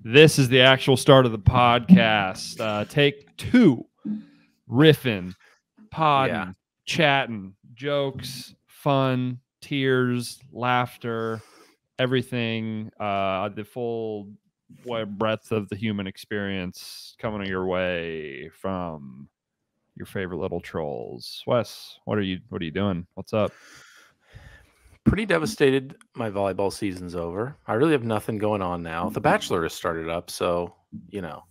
This is the actual start of the podcast. Take 2. Riffing, podding, chatting, jokes, fun, tears, laughter, everything. The full breadth of the human experience coming your way from your favorite little trolls. Wes, what are you doing? What's up? Pretty devastated. My volleyball season's over. I really have nothing going on now. The Bachelor has started up, so you know.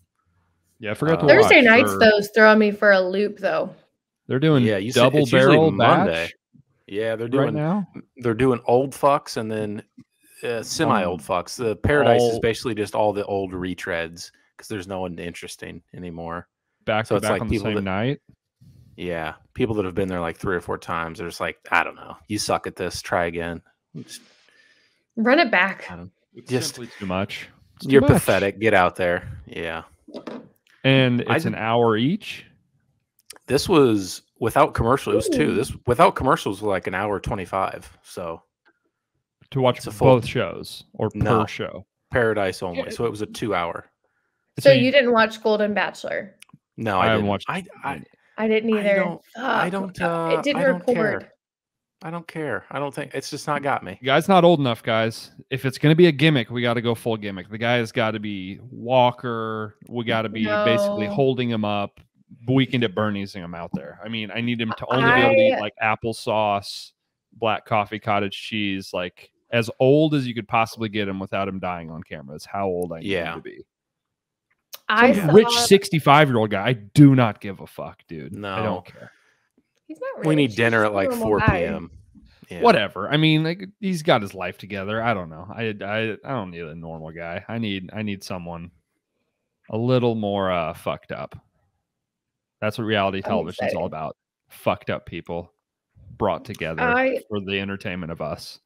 Yeah, I forgot to Thursday watch. nights those throw me for a loop though. They're doing you double it's barrel Monday. batch. Yeah, they're doing right now. They're doing old fucks and then semi-old fucks. The Paradise is basically just all the old retreads because there's no one interesting anymore. Back to back on the same night. Yeah, people that have been there like 3 or 4 times, they're just like, I don't know, you suck at this, try again. Just run it back. It's just simply too much. You're pathetic. Get out there. Yeah. And it's an hour each. This was without commercial. It was 2. This without commercials was like an hour 25. So to watch both shows or per show. Paradise only. So it was a 2-hour. So you didn't watch Golden Bachelor? No, I haven't watched. I didn't either. I don't. It didn't record. I don't care. I don't think it's just not got me. The guy's not old enough, guys. If it's going to be a gimmick, we got to go full gimmick. The guy has got to be Walker. We got to be basically holding him up. Weekend at Bernie's him out there. I mean, I need him to only be able to eat like applesauce, black coffee, cottage cheese, like as old as you could possibly get him without him dying on camera. That's how old I need him to be. Rich 65-year-old guy. I do not give a fuck, dude. No, I don't care. He's not rich. We need dinner at like 4 p.m. Yeah. Whatever. I mean, like, he's got his life together. I don't know. I don't need a normal guy. I need someone a little more fucked up. That's what reality television is all about. Fucked up people brought together for the entertainment of us.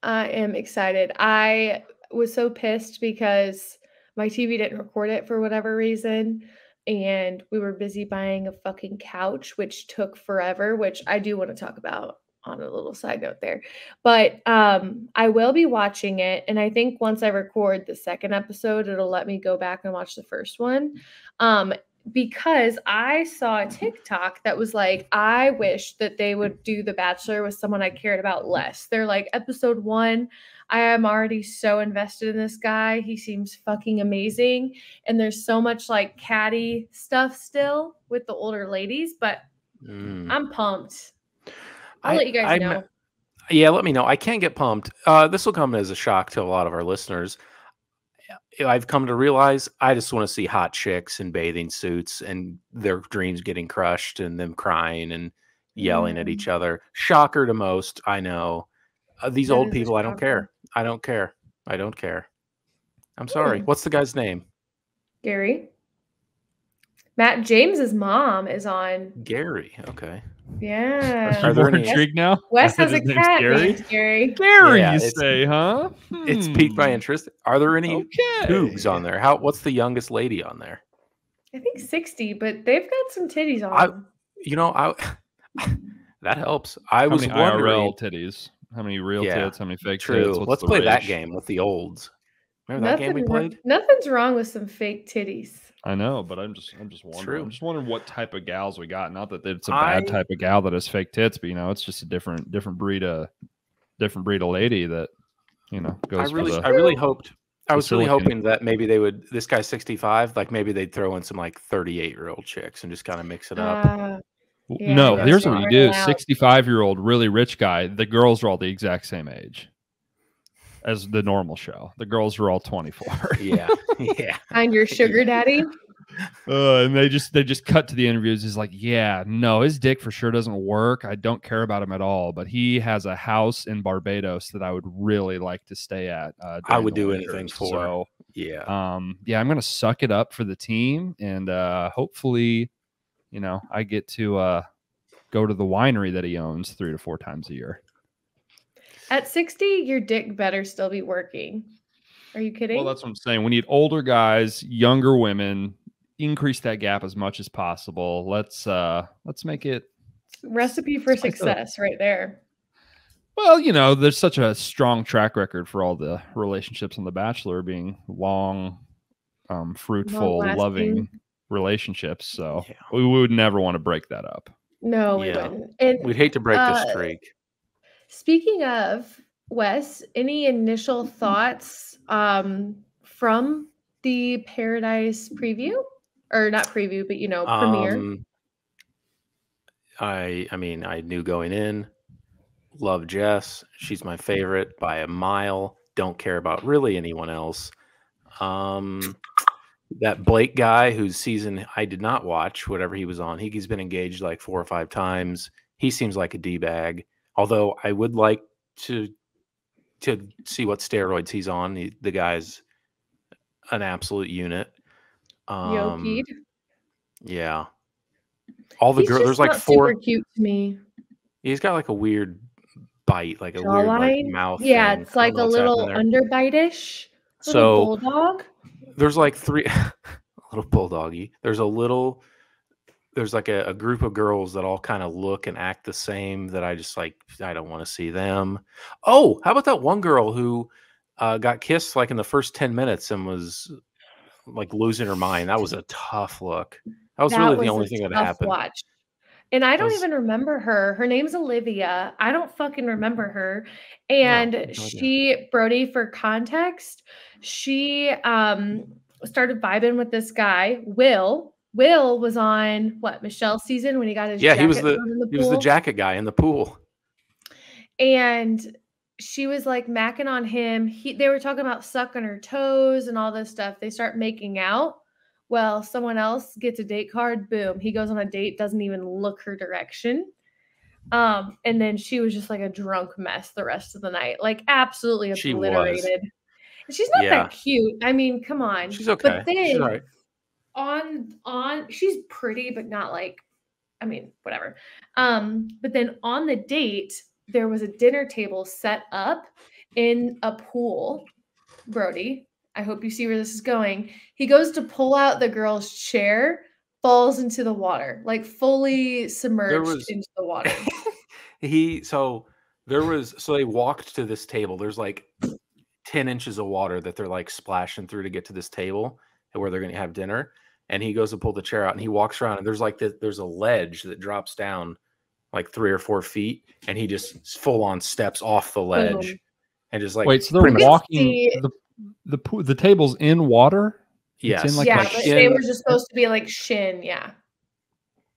I am excited. I was so pissed because my TV didn't record it for whatever reason. And we were busy buying a fucking couch, which took forever, which I do want to talk about on a little side note there. But I will be watching it. And I think once I record the second episode, it'll let me go back and watch the first one. Because I saw a TikTok that was like, I wish that they would do The Bachelor with someone I cared about less. They're like, episode 1, I am already so invested in this guy. He seems fucking amazing. And there's so much like catty stuff still with the older ladies, but I'm pumped. I'll let you guys know. Yeah, let me know. I can't get pumped. This will come as a shock to a lot of our listeners. I've come to realize I just want to see hot chicks in bathing suits and their dreams getting crushed and them crying and yelling at each other. Shocker to most, I know. These old people, I don't care. I don't care. I don't care. I'm sorry. What's the guy's name? Gary. Matt James's mom is on. Gary. Okay. Yeah. Are there intrigued now? Wes has a cat named Gary. Gary, you say, huh? It's piqued my interest. Are there any cougs on there? What's the youngest lady on there? I think 60, but they've got some titties on them. That helps. I was wondering. IRL titties. How many real tits? How many fake tits? Let's play that game with the olds. Remember that game we played? Nothing's wrong with some fake titties. I know, but I'm just wondering. True. I'm just wondering what type of gals we got. Not that it's a bad type of gal that has fake tits, but it's just a different breed of lady that goes. I was really hoping that maybe they would. This guy's 65. Like maybe they'd throw in some like 38-year-old chicks and just kind of mix it up. Yeah, no, here's what you do: 65-year-old, really rich guy. The girls are all the exact same age as the normal show. The girls are all 24. Yeah. And your sugar daddy. And they just cut to the interviews. He's like, yeah, no, his dick for sure doesn't work. I don't care about him at all. But he has a house in Barbados that I would really like to stay at. I would do anything for. So, yeah. I'm gonna suck it up for the team, and hopefully, I get to go to the winery that he owns 3 to 4 times a year. At 60, your dick better still be working. Are you kidding? Well, that's what I'm saying. We need older guys, younger women. Increase that gap as much as possible. Let's make it recipe for success right there. Well, you know, there's such a strong track record for all the relationships on The Bachelor being long, fruitful, loving relationships. So we would never want to break that up. No, we wouldn't. And we'd hate to break the streak. Speaking of, Wes, any initial thoughts from the Paradise preview? Or not preview, but, you know, premiere? I mean, I knew going in, love Jess. She's my favorite by a mile. Don't care about really anyone else. That Blake guy whose season I did not watch, whatever he was on, he's been engaged like 4 or 5 times. He seems like a D-bag. Although I would like to see what steroids he's on. The guy's an absolute unit. Yokied. Yeah. All the girls, there's like 4. Super cute to me. He's got like a weird bite, like a jawline? weird like mouth. Yeah, thing. it's like a little underbite-ish. So bulldog. There's like 3 a little bulldoggy. There's like a group of girls that all kind of look and act the same that I just like, I don't want to see them. Oh, how about that one girl who got kissed like in the first 10 minutes and was like losing her mind? That was a tough look. That was really the only thing that happened. Watch. And I don't even remember her. Her name's Olivia. I don't fucking remember her. And Brody, for context, she started vibing with this guy, Will. Will was on what, Michelle's season when he got his jacket. He was the jacket guy in the pool. And she was like macking on him. They were talking about sucking her toes and all this stuff. They start making out. Well, someone else gets a date card. Boom. He goes on a date, doesn't even look her direction. And then she was just like a drunk mess the rest of the night. Like absolutely obliterated. She's not that cute. I mean, come on. She's okay. But then she's all right. She's pretty, but not like, I mean, whatever. But then on the date, there was a dinner table set up in a pool. Brody, I hope you see where this is going. He goes to pull out the girl's chair, falls into the water, like fully submerged into the water. So they walked to this table. There's like 10 inches of water that they're like splashing through to get to this table where they're going to have dinner. And he goes to pull the chair out and he walks around and there's a ledge that drops down like 3 or 4 feet. And he just full on steps off the ledge and just like, wait, so they're walking the table's in water? Yes. But they were just supposed to be like shin. Yeah.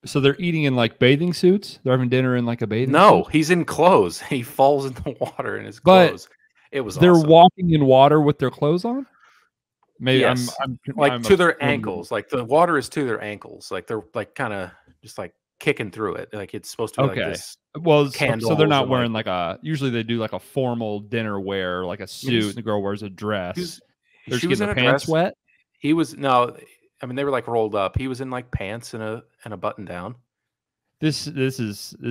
So they're eating in like bathing suits? They're having dinner in like a bathing suit? No, he's in clothes. He falls in the water in his clothes. It was they're awesome. Walking in water with their clothes on? Maybe yes. I'm to their ankles. Like the water is to their ankles. Like they're like kind of just like kicking through it. Like it's supposed to be like this. Well, so they're not wearing like a, usually they do like a formal dinner wear, like a suit, and the girl wears a dress. They're just getting their pants wet? He was, no, I mean, they were like rolled up. He was in like pants and a button down. This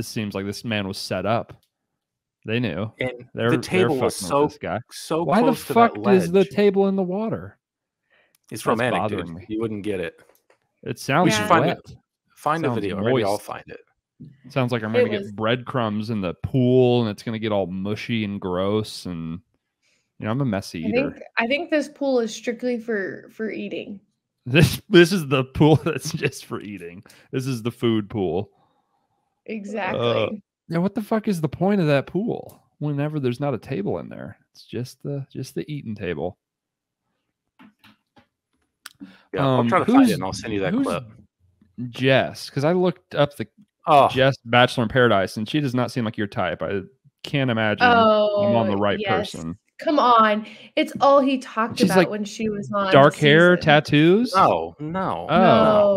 seems like this man was set up. They knew. And the table was so why close the fuck to that ledge. is the table in the water? It's romantic, dude. You wouldn't get it. It sounds we should find the video. Maybe I'll find it. Sounds like I'm going to get breadcrumbs in the pool and it's going to get all mushy and gross. And, you know, I'm a messy eater. I think this pool is strictly for eating. This is the pool that's just for eating. This is the food pool. Exactly. Yeah, what the fuck is the point of that pool? Whenever there's not a table in there. It's just the eating table. Yeah, I'll try to find it and I'll send you that clip. Jess, because I looked up the Jess Bachelor in Paradise, and she does not seem like your type. I can't imagine I'm on the right person. Come on. It's all he talked about when she was on. Dark hair, tattoos? No.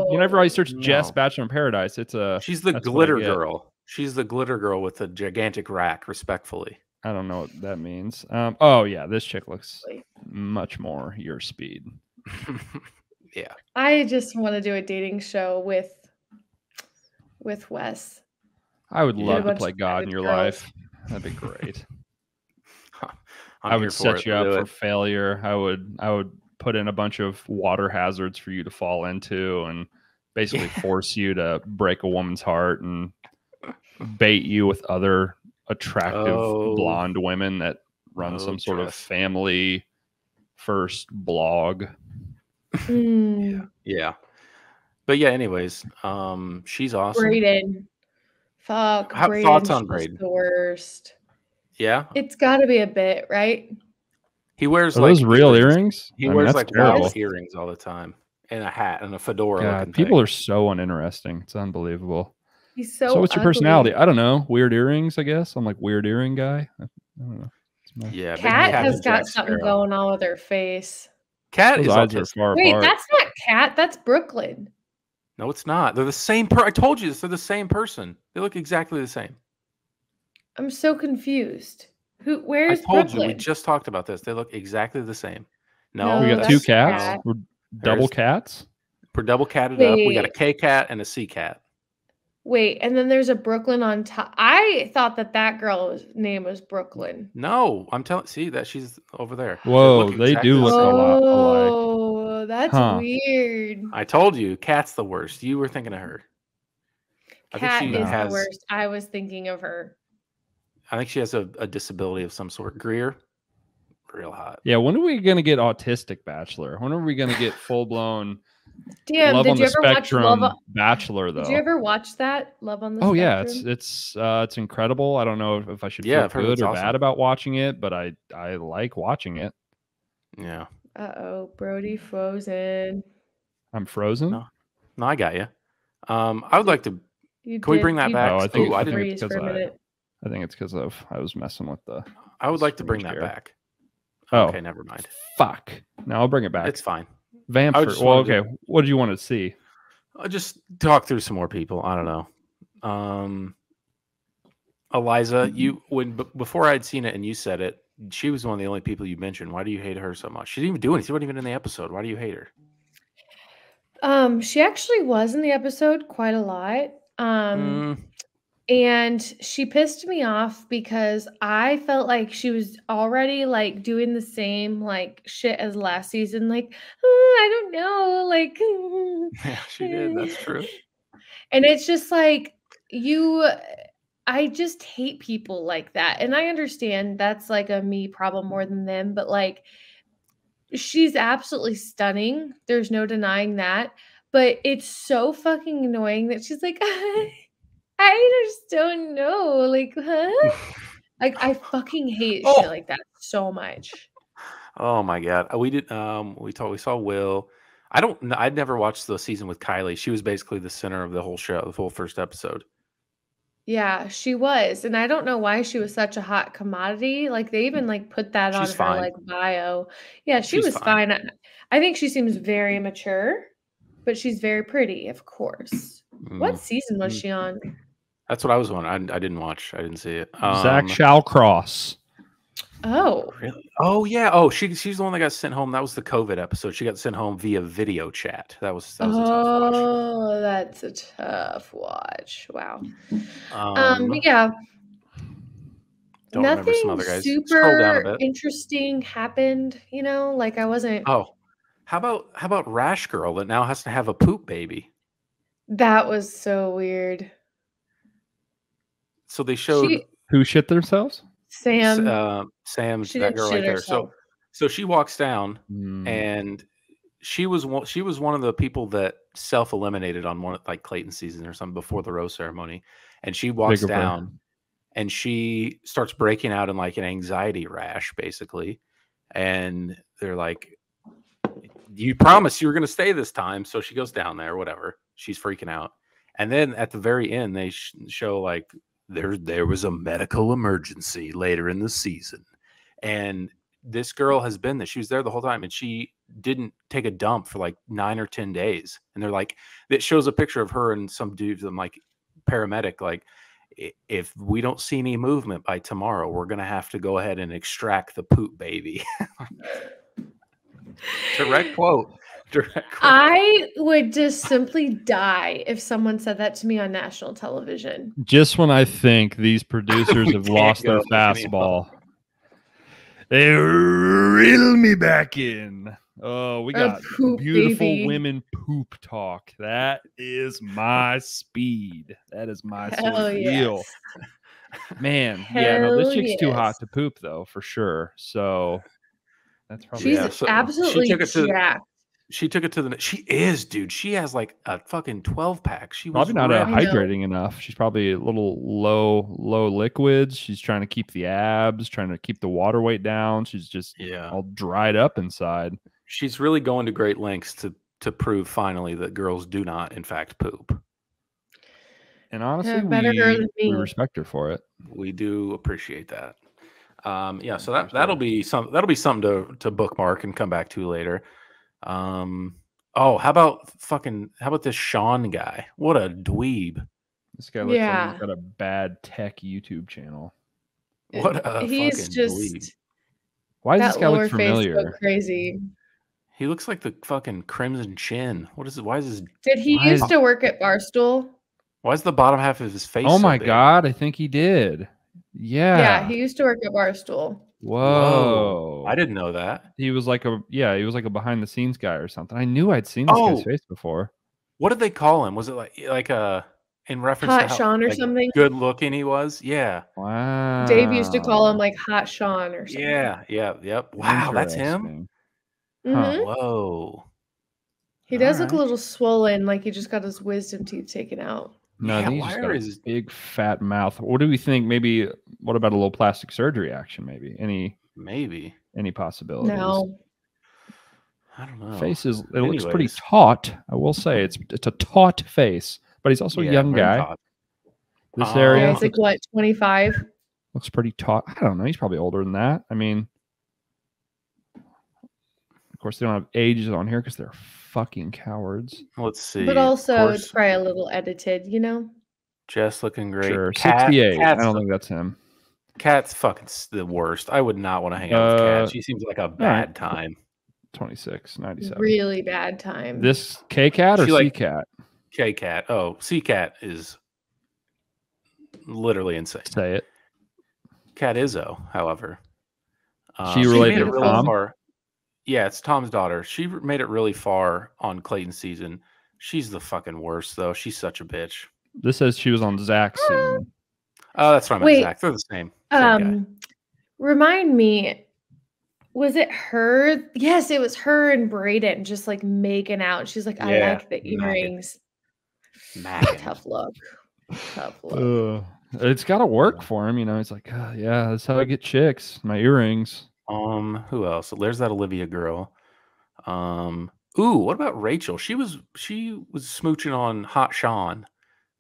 Whenever I search Jess Bachelor in Paradise, she's the glitter girl. She's the glitter girl with a gigantic rack, respectfully. I don't know what that means. This chick looks much more your speed. Yeah. I just want to do a dating show with Wes. I would love to play God in your life. That'd be great. I would set you up for failure. I would put in a bunch of water hazards for you to fall into and basically force you to break a woman's heart and bait you with other attractive blonde women that run some sort of family first blog. Yeah. But yeah, anyways, she's awesome. Braden. Fuck. Thoughts on Braden? The worst. Yeah. It's got to be a bit, right? He wears those real earrings. He wears like wild earrings all the time, and a hat and a fedora. God, people are so uninteresting. It's unbelievable. He's so. So what's your personality? I don't know. Weird earrings, I guess. I'm like weird earring guy. I don't know. Yeah, Cat has got something going on with her face. Cat is far Wait, apart. that's not Cat. That's Brooklyn. No, it's not. They're the same. I told you this. They're the same person. They look exactly the same. I'm so confused. Where's I told Brooklyn? you. We just talked about this. They look exactly the same. No, we got two cats. We're double cats. We're double catted up. We got a K cat and a C cat. Wait, and then there's a Brooklyn on top. I thought that girl's name was Brooklyn. No, I'm telling. See that she's over there. Whoa, they do look a lot alike. Oh, that's weird. I told you, Cat's the worst. You were thinking of her. Cat is the worst. I was thinking of her. I think she has a disability of some sort. Greer, real hot. Yeah, when are we gonna get autistic Bachelor? When are we gonna get full blown? Damn, Love did on you the ever Spectrum watch Bachelor though? Did you ever watch that Love on the Spectrum? Oh yeah, it's incredible. I don't know if I should feel good or bad about watching it, but I like watching it. Yeah. BRODY frozen. I'm frozen. No, I got you. I would like to. Can we bring that back? I think it's because I was messing with the. I would like to bring that back. Oh, okay, never mind. Fuck. No, I'll bring it back. It's fine. Vampire. Well, okay. What did you want to see? I'll just talk through some more people. I don't know. Eliza, before I'd seen it and you said it, she was one of the only people you mentioned. Why do you hate her so much? She didn't even do anything. She wasn't even in the episode. Why do you hate her? She actually was in the episode quite a lot. And she pissed me off because I felt like she was already like doing the same like shit as last season. Like, I don't know. Like, yeah, she did. That's true. And it's just like I just hate people like that. And I understand that's like a me problem more than them, but like she's absolutely stunning. There's no denying that. But it's so fucking annoying that she's like, I just don't know. Like, huh? Like, I fucking hate shit like that so much. Oh my God. We did we saw Will. I'd never watched the season with Kylie. She was basically the center of the whole show, the whole first episode. Yeah, she was. And I don't know why she was such a hot commodity. Like they even like put that on her like bio. Yeah, she's was fine. I think she seems very mature, but she's very pretty, of course. What season was she on? That's what I was wondering. I didn't watch. I didn't see it. Zach Shallcross. Oh, really? Oh yeah. Oh, she's the one that got sent home. That was the COVID episode. She got sent home via video chat. That was a tough watch. Oh, that's a tough watch. Wow. Yeah. Nothing some other guys. Super interesting happened. You know, like I wasn't. Oh, how about Rash Girl that now has to have a poop baby? That was so weird. So they showed who shit themselves. Sam, that girl right there. So she walks down, and she was one of the people that self-eliminated on one like Clayton's season or something before the rose ceremony, and she walks down, and she starts breaking out in like an anxiety rash, basically, and they're like, "You promised you were going to stay this time," so she goes down there, whatever. She's freaking out, and then at the very end, they show like. There was a medical emergency later in the season, and this girl has been there. She was there the whole time, and she didn't take a dump for like 9 or 10 days. And they're like, it shows a picture of her and some dude, some like paramedic, like, if we don't see any movement by tomorrow, we're gonna have to go ahead and extract the poop baby. Direct quote. I would just simply die if someone said that to me on national television. Just when I think these producers have lost their fastball, they reel me back in. Oh, we got beautiful women poop talk. That is my speed. That is my sort of deal. Man, yeah, no, this chick's too hot yes. to poop though, for sure. So that's probably She's So absolutely jacked. she took it to the. She is, dude. She has like a fucking 12-pack. She was probably not ripped. I know. hydrating enough. She's probably a little low liquids. She's trying to keep the abs, trying to keep the water weight down. She's just all dried up inside. She's really going to great lengths to prove finally that girls do not, in fact, poop. And honestly, better her than we me. respect her for it. We do appreciate that. Yeah, so that'll be something to bookmark and come back to later. Oh, how about this Sean guy? What a dweeb. This guy looks like he's got a bad tech YouTube channel. What a he's fucking just dweeb. Why does this guy look face familiar? go crazy. He looks like the fucking Crimson Chin. What is it? Why is his Did he used to work at Barstool? Why is the bottom half of his face? Oh so my big? god, I think he did. Yeah. Yeah, he used to work at Barstool. Whoa. I didn't know that. He was like a behind the scenes guy or something. I knew I'd seen this guy's face before. What did they call him? Was it like a in reference Hot to how Sean or something? good looking he was? Yeah. Wow. Dave used to call him like Hot Sean or something. Yep. Wow, that's him. Mm-hmm. Whoa. He does look a little swollen, like he just got his wisdom teeth taken out. No, I think he's just got a big fat mouth. What do we think? Maybe what about a little plastic surgery action? Maybe any possibilities? No, I don't know. It looks pretty taut. I will say it's a taut face, but he's also a young guy. Taut. This area, it's like what, 25? Looks pretty taut. I don't know. He's probably older than that. I mean, of course, they don't have ages on here because they're fucking cowards. Let's see. But also, it's probably a little edited, you know? Jess looking great. Sure. 68. I don't think that's him. Cat's fucking the worst. I would not want to hang out with Cat. She seems like a bad time. 26, 97. Really bad time. This K-Cat or C-Cat? K-Cat. Oh, C-Cat is literally insane. Say it. Cat Izzo, however. She related to Tom? Far. Yeah, it's Tom's daughter. She made it really far on Clayton's season. She's the fucking worst, though. She's such a bitch. This says she was on Zach's season. Oh, that's right. Wait, Zach. They're the same guy. Remind me, was it her? Yes, it was her and Braden just like making out. She's like, I like the earrings. Tough look. It's got to work for him, you know. He's like, yeah, that's how I get chicks. My earrings. Who else? There's that Olivia girl. Ooh, what about Rachel? She was smooching on Hot Sean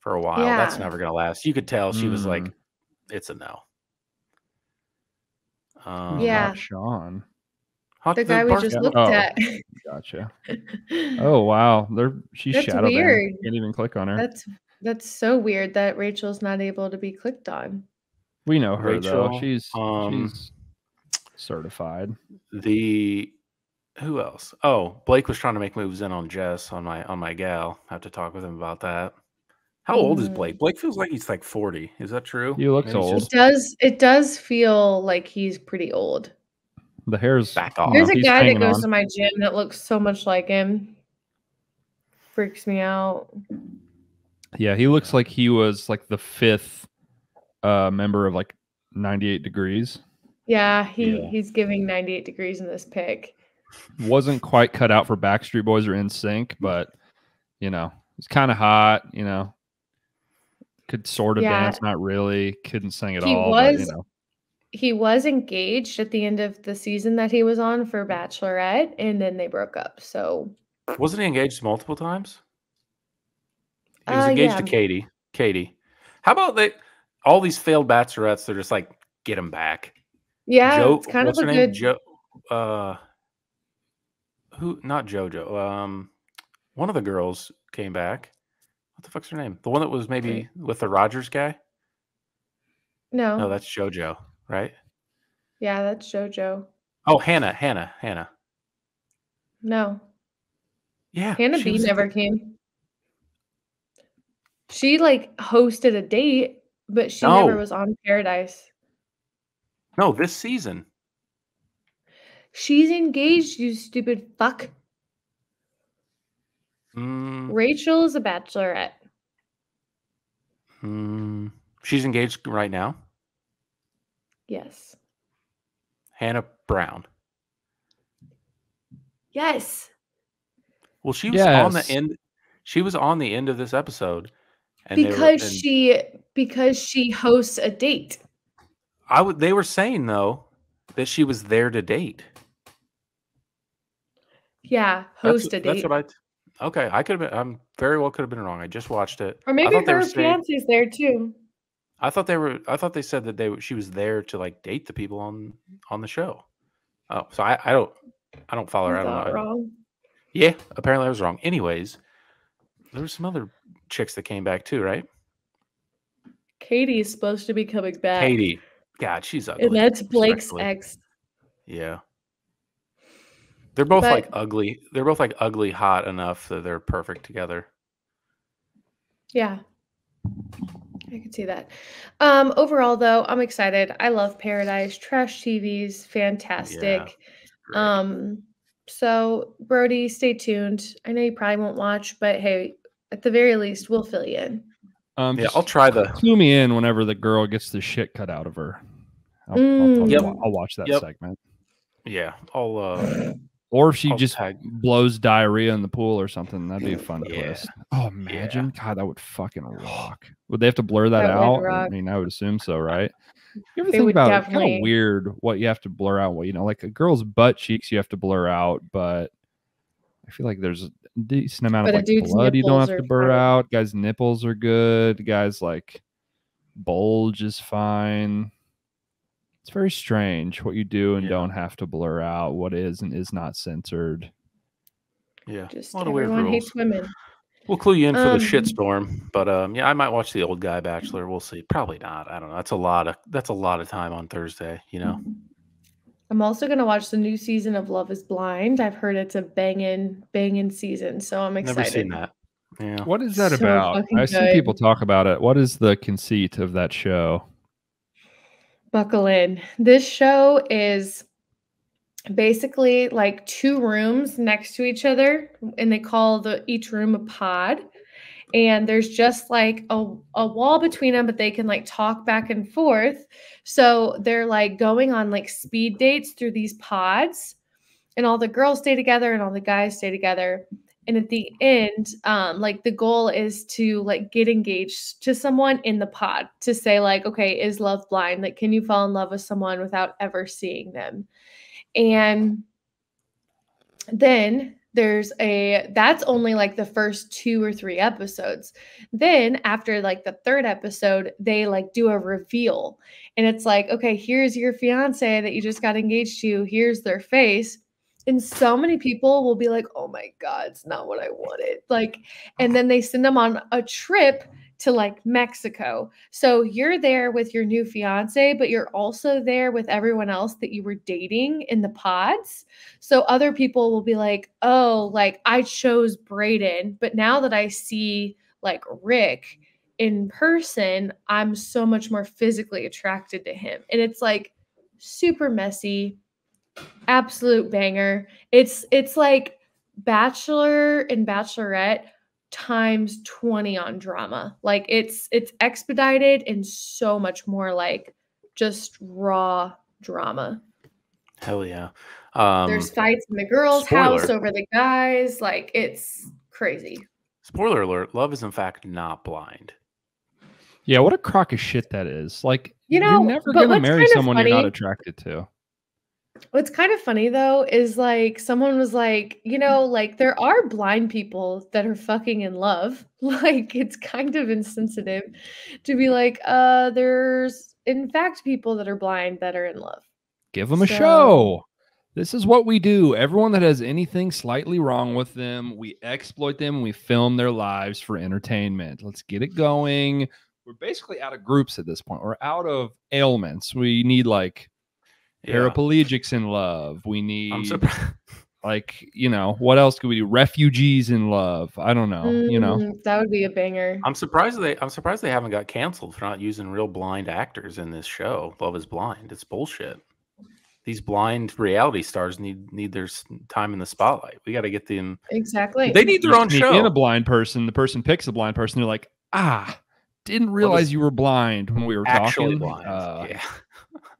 for a while. Yeah. That's never gonna last. You could tell she was like, it's a no. Hot Sean. The guy we just looked at. Gotcha. Oh wow, she's shadow weird. banned. Can't even click on her. That's so weird that Rachel's not able to be clicked on. We know her though. She's certified. Who else? Oh, Blake was trying to make moves in on Jess on my gal. I have to talk with him about that. How old is Blake? Blake feels like he's like 40. Is that true? He looks old. It does feel like he's pretty old. The hair's back off. There's a guy that goes to my gym that looks so much like him. Freaks me out. Yeah, he looks like he was like the 5th member of like 98 Degrees. Yeah, he's giving 98 Degrees in this pic. Wasn't quite cut out for Backstreet Boys or NSYNC, but you know, it's kind of hot, you know. Could sort of dance, not really. Couldn't sing at all. But, you know. He was engaged at the end of the season that he was on for Bachelorette, and then they broke up. So wasn't he engaged multiple times? He was engaged to Katie. How about all these failed bachelorettes? They're just like, get him back. Yeah, it's kind of a good. Not JoJo. One of the girls came back. What the fuck's her name? The one that was maybe with the Rogers guy? No, that's JoJo, right? Yeah, that's JoJo. Oh, Hannah. No. Yeah. Hannah B never came. She like hosted a date, but she never was on Paradise. No, this season. She's engaged, you stupid fuck. Rachel is a bachelorette. She's engaged right now? Yes. Hannah Brown. Yes. Well, she was on the end. She was on the end of this episode, and because she hosts a date. They were saying though that she was there to date. Yeah, host a date. That's what okay, I could have been. I'm very well could have been wrong. I just watched it. Or maybe her fiance's there too. I thought they said that she was there to like date the people on the show. Oh, so I don't follow her. I don't know. Wrong. Yeah, apparently I was wrong. Anyways, there were some other chicks that came back too, right? Katie's supposed to be coming back. Katie, God, she's ugly. And that's Blake's ex. Yeah. They're both like ugly. They're both like ugly hot enough that they're perfect together. Yeah. I can see that. Overall though, I'm excited. I love Paradise. Trash TV's fantastic. Yeah, so Brody, stay tuned. I know you probably won't watch, but hey, at the very least, we'll fill you in. Yeah, I'll try clue me in whenever the girl gets the shit cut out of her. I'll watch that segment. Yeah, I'll or if she just blows diarrhea in the pool or something, that'd be a fun twist. Oh, imagine. God, that would fucking rock. Would they have to blur that out? I mean, I would assume so, right? You ever think about it? It's kind of weird what you have to blur out. Well, like a girl's butt cheeks you have to blur out, but I feel like there's a decent amount of like blood you don't have to blur out. Guys' nipples are good. Guys' like bulge is fine. It's very strange what you do and don't have to blur out, what is and is not censored. Yeah, just a lot of weird rules. Hates women. We'll clue you in for the shitstorm, but yeah, I might watch the old guy Bachelor. We'll see. Probably not. I don't know. That's a lot of time on Thursday. You know. I'm also gonna watch the new season of Love Is Blind. I've heard it's a banging season, so I'm excited. Never seen that. Yeah. What is that about? I see people talk about it. What is the conceit of that show? Buckle in. This show is basically like 2 rooms next to each other, and they call each room a pod. And there's just like a wall between them, but they can like talk back and forth. So they're like going on like speed dates through these pods, and all the girls stay together and all the guys stay together. And at the end, like the goal is to like get engaged to someone in the pod to say like, okay, is love blind? Like, can you fall in love with someone without ever seeing them? And then that's only like the first 2 or 3 episodes. Then after like the 3rd episode, they like do a reveal, and it's like, okay, here's your fiance that you just got engaged to. Here's their face. And so many people will be like, oh my God, it's not what I wanted. Like, and then they send them on a trip to like Mexico. So you're there with your new fiance, but you're also there with everyone else that you were dating in the pods. So other people will be like, oh, like I chose Brayden, but now that I see like Rick in person, I'm so much more physically attracted to him. And it's like super messy. Absolute banger. It's like Bachelor and Bachelorette times 20 on drama. Like it's expedited and so much more like just raw drama. Hell yeah. There's fights in the girls' house over the guys. Like it's crazy. Spoiler alert, love is in fact not blind. Yeah, what a crock of shit that is. Like, you're never gonna marry someone you're not attracted to. What's kind of funny though is like someone was like, like there are blind people that are fucking in love. Like it's kind of insensitive to be like, there's in fact people that are blind that are in love. Give them a show. This is what we do. Everyone that has anything slightly wrong with them, we exploit them and we film their lives for entertainment. Let's get it going. We're basically out of groups at this point. We're out of ailments. We need like paraplegics in love. We need like, what else could we do? Refugees in love. I don't know. That would be a banger. I'm surprised they haven't got canceled for not using real blind actors in this show. Love is Blind. It's bullshit. These blind reality stars need their time in the spotlight. We got to get them. Exactly. They need their own show. In a blind person, the person picks a blind person. They're like, didn't realize you were blind when we were actually talking. Blind.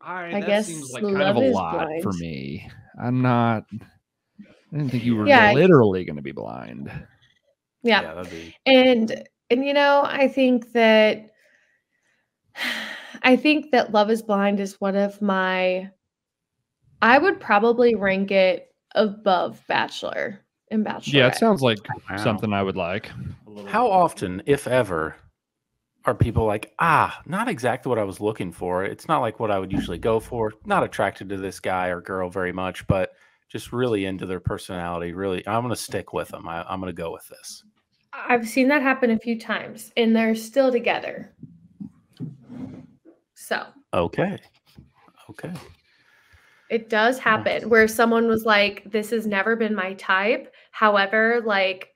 that guess seems like love kind of a is lot blind. for me. I didn't think you were literally going to be blind. Yeah. That'd be... And I think that Love is Blind is one of my, I would probably rank it above Bachelor and Bachelorette. Yeah, it sounds like something I would like. How often, if ever, are people like, not exactly what I was looking for? It's not like what I would usually go for. Not attracted to this guy or girl very much, but just really into their personality. Really, I'm going to stick with them. I'm going to go with this. I've seen that happen a few times, and they're still together. So. Okay. It does happen where someone was like, this has never been my type. However, like,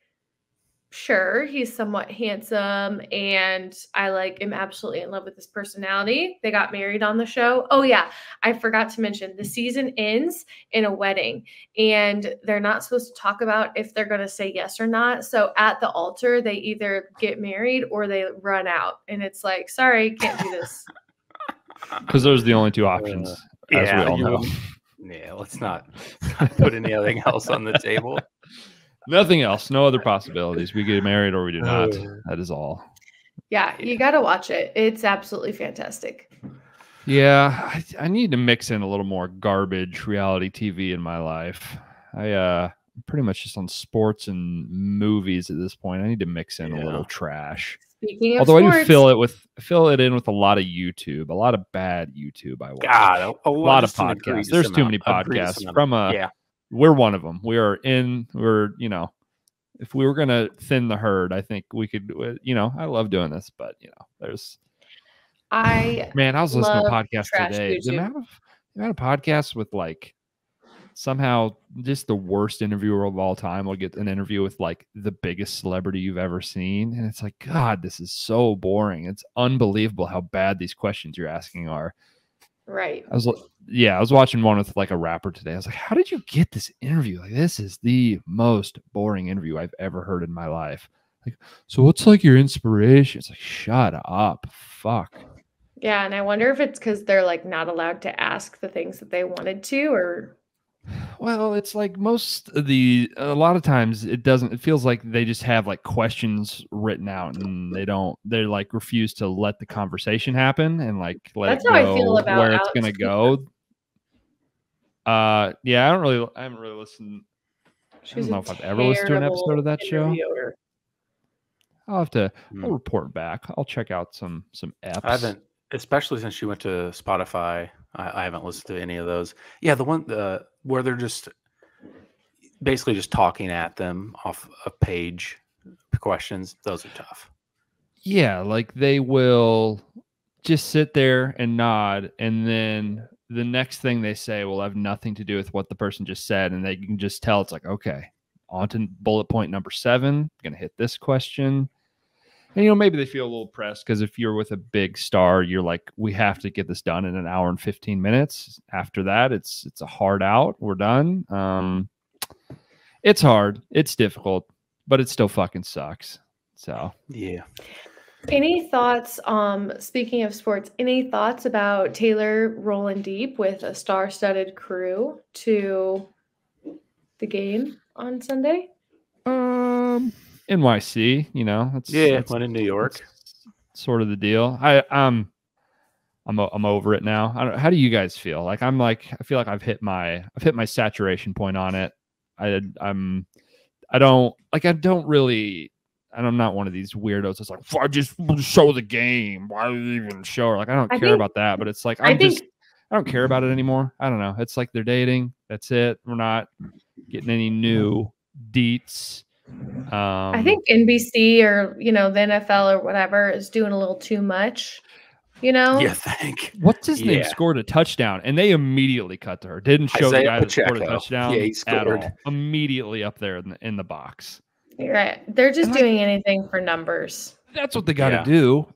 sure, he's somewhat handsome and I am absolutely in love with his personality. They got married on the show. Oh yeah, I forgot to mention the season ends in a wedding and they're not supposed to talk about if they're going to say yes or not. So at the altar, they either get married or they run out. And it's like, sorry, can't do this. Because those are the only two options, as we all know. Yeah, let's not put anything else on the table. Nothing else. No other possibilities. We get married or we do not. That is all. Yeah, you got to watch it. It's absolutely fantastic. Yeah, I need to mix in a little more garbage reality TV in my life. I'm pretty much just on sports and movies at this point. I need to mix in a little trash. Speaking of Although sports, I do fill it in with a lot of YouTube, a lot of bad YouTube. I watch. God, a lot of podcasts. There's too many podcasts. We're one of them. We're if we were gonna thin the herd, I think we could. I love doing this, but I was listening to a podcast today. The amount of podcasts with somehow just the worst interviewer of all time will get an interview with the biggest celebrity you've ever seen. And it's like, God, this is so boring. It's unbelievable how bad these questions you're asking are. Right. I was watching one with a rapper today. I was like, how did you get this interview? This is the most boring interview I've ever heard in my life. So what's your inspiration? It's shut up. Fuck. Yeah. And I wonder if it's because they're not allowed to ask the things that they wanted to, or. Well, it's a lot of times it feels like they just have questions written out and they refuse to let the conversation happen and let That's it how go I feel about where it's going to go. Yeah, I haven't really listened. I don't know if I've ever listened to an episode of that show. I'll report back. I'll check out some apps. I haven't, especially since you went to Spotify. I haven't listened to any of those. Yeah, the one where they're just basically just talking at them off a page, questions. Those are tough. Yeah, they will just sit there and nod, and then the next thing they say will have nothing to do with what the person just said, and they can just tell it's okay, on to bullet point number 7. Gonna hit this question. And, maybe they feel a little pressed because if you're with a big star, you're we have to get this done in an hour and 15 minutes. After that, it's a hard out. We're done. It's hard. It's difficult, but it still fucking sucks. So, yeah. Any thoughts, speaking of sports, any thoughts about Taylor rolling deep with a star-studded crew to the game on Sunday? NYC, it's one in New York. Sort of the deal. I'm over it now. How do you guys feel? I feel like I've hit my saturation point on it. I'm not one of these weirdos that's I just show the game. Why even show her? I don't care about that, but it's I don't care about it anymore. I don't know. It's they're dating. That's it. We're not getting any new deets. I think NBC or the NFL or whatever is doing a little too much. Yeah, thank. What's his name scored a touchdown and they immediately cut to her. Didn't show the guy that scored a touchdown. Yeah, he scored. At all. Immediately up there in the box. You're right. They're just doing anything for numbers. That's what they got to do.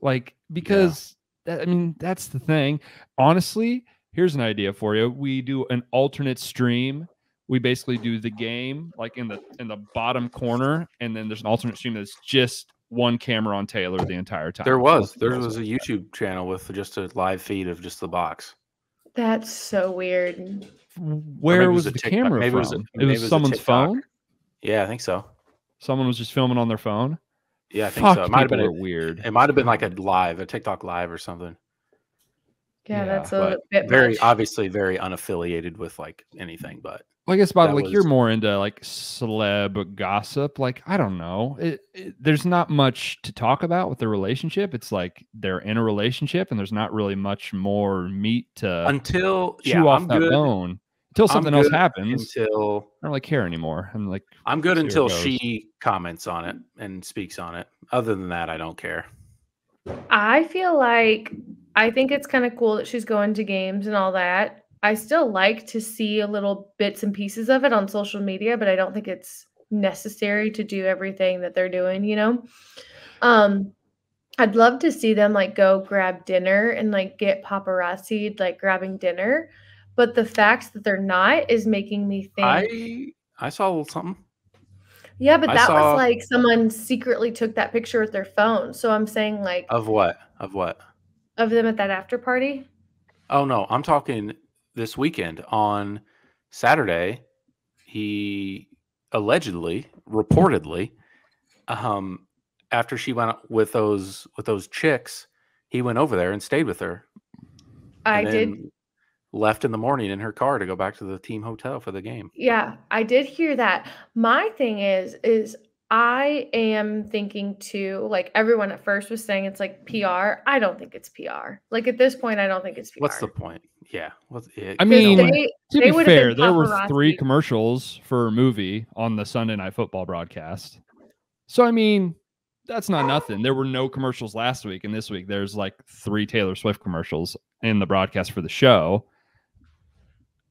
Because that's the thing. Honestly, here's an idea for you. We do an alternate stream. We basically do the game in the bottom corner, and then there's an alternate stream that's just one camera on Taylor the entire time. There was a YouTube channel with just a live feed of just the box. That's so weird. Where was the camera from? It was someone's phone? Yeah, I think so. Someone was just filming on their phone? Yeah, I think so. It might have been weird. It might have been like a TikTok live or something. Yeah, that's a bit very much. Obviously very unaffiliated with like anything, but well, I guess Bob, like you're more into like celeb gossip. Like I don't know, there's not much to talk about with the relationship. It's like they're in a relationship, and there's not really much more meat to chew off that bone until something else happens. I don't really care anymore. I'm good until she comments on it and speaks on it. Other than that, I don't care. I feel like I think it's kind of cool that she's going to games and all that. I still like to see a little bits and pieces of it on social media, but I don't think it's necessary to do everything that they're doing, you know? I'd love to see them like go grab dinner and like get paparazzi like grabbing dinner. But the fact that they're not is making me think. I saw a little something. Yeah, but that was like someone secretly took that picture with their phone. So I'm saying like. Of what? Of them at that after party? Oh, no. I'm talking this weekend. On Saturday, he reportedly, after she went out with those chicks, he went over there and stayed with her. I did. Left in the morning in her car to go back to the team hotel for the game. Yeah, I did hear that. My thing is I am thinking too, like everyone at first was saying it's like PR. I don't think it's PR. Like at this point, I don't think it's PR. What's the point? Yeah. I mean, to be fair, there were 3 commercials for a movie on the Sunday Night Football broadcast. So, I mean, that's not nothing. There were no commercials last week, and this week there's like 3 Taylor Swift commercials in the broadcast for the show.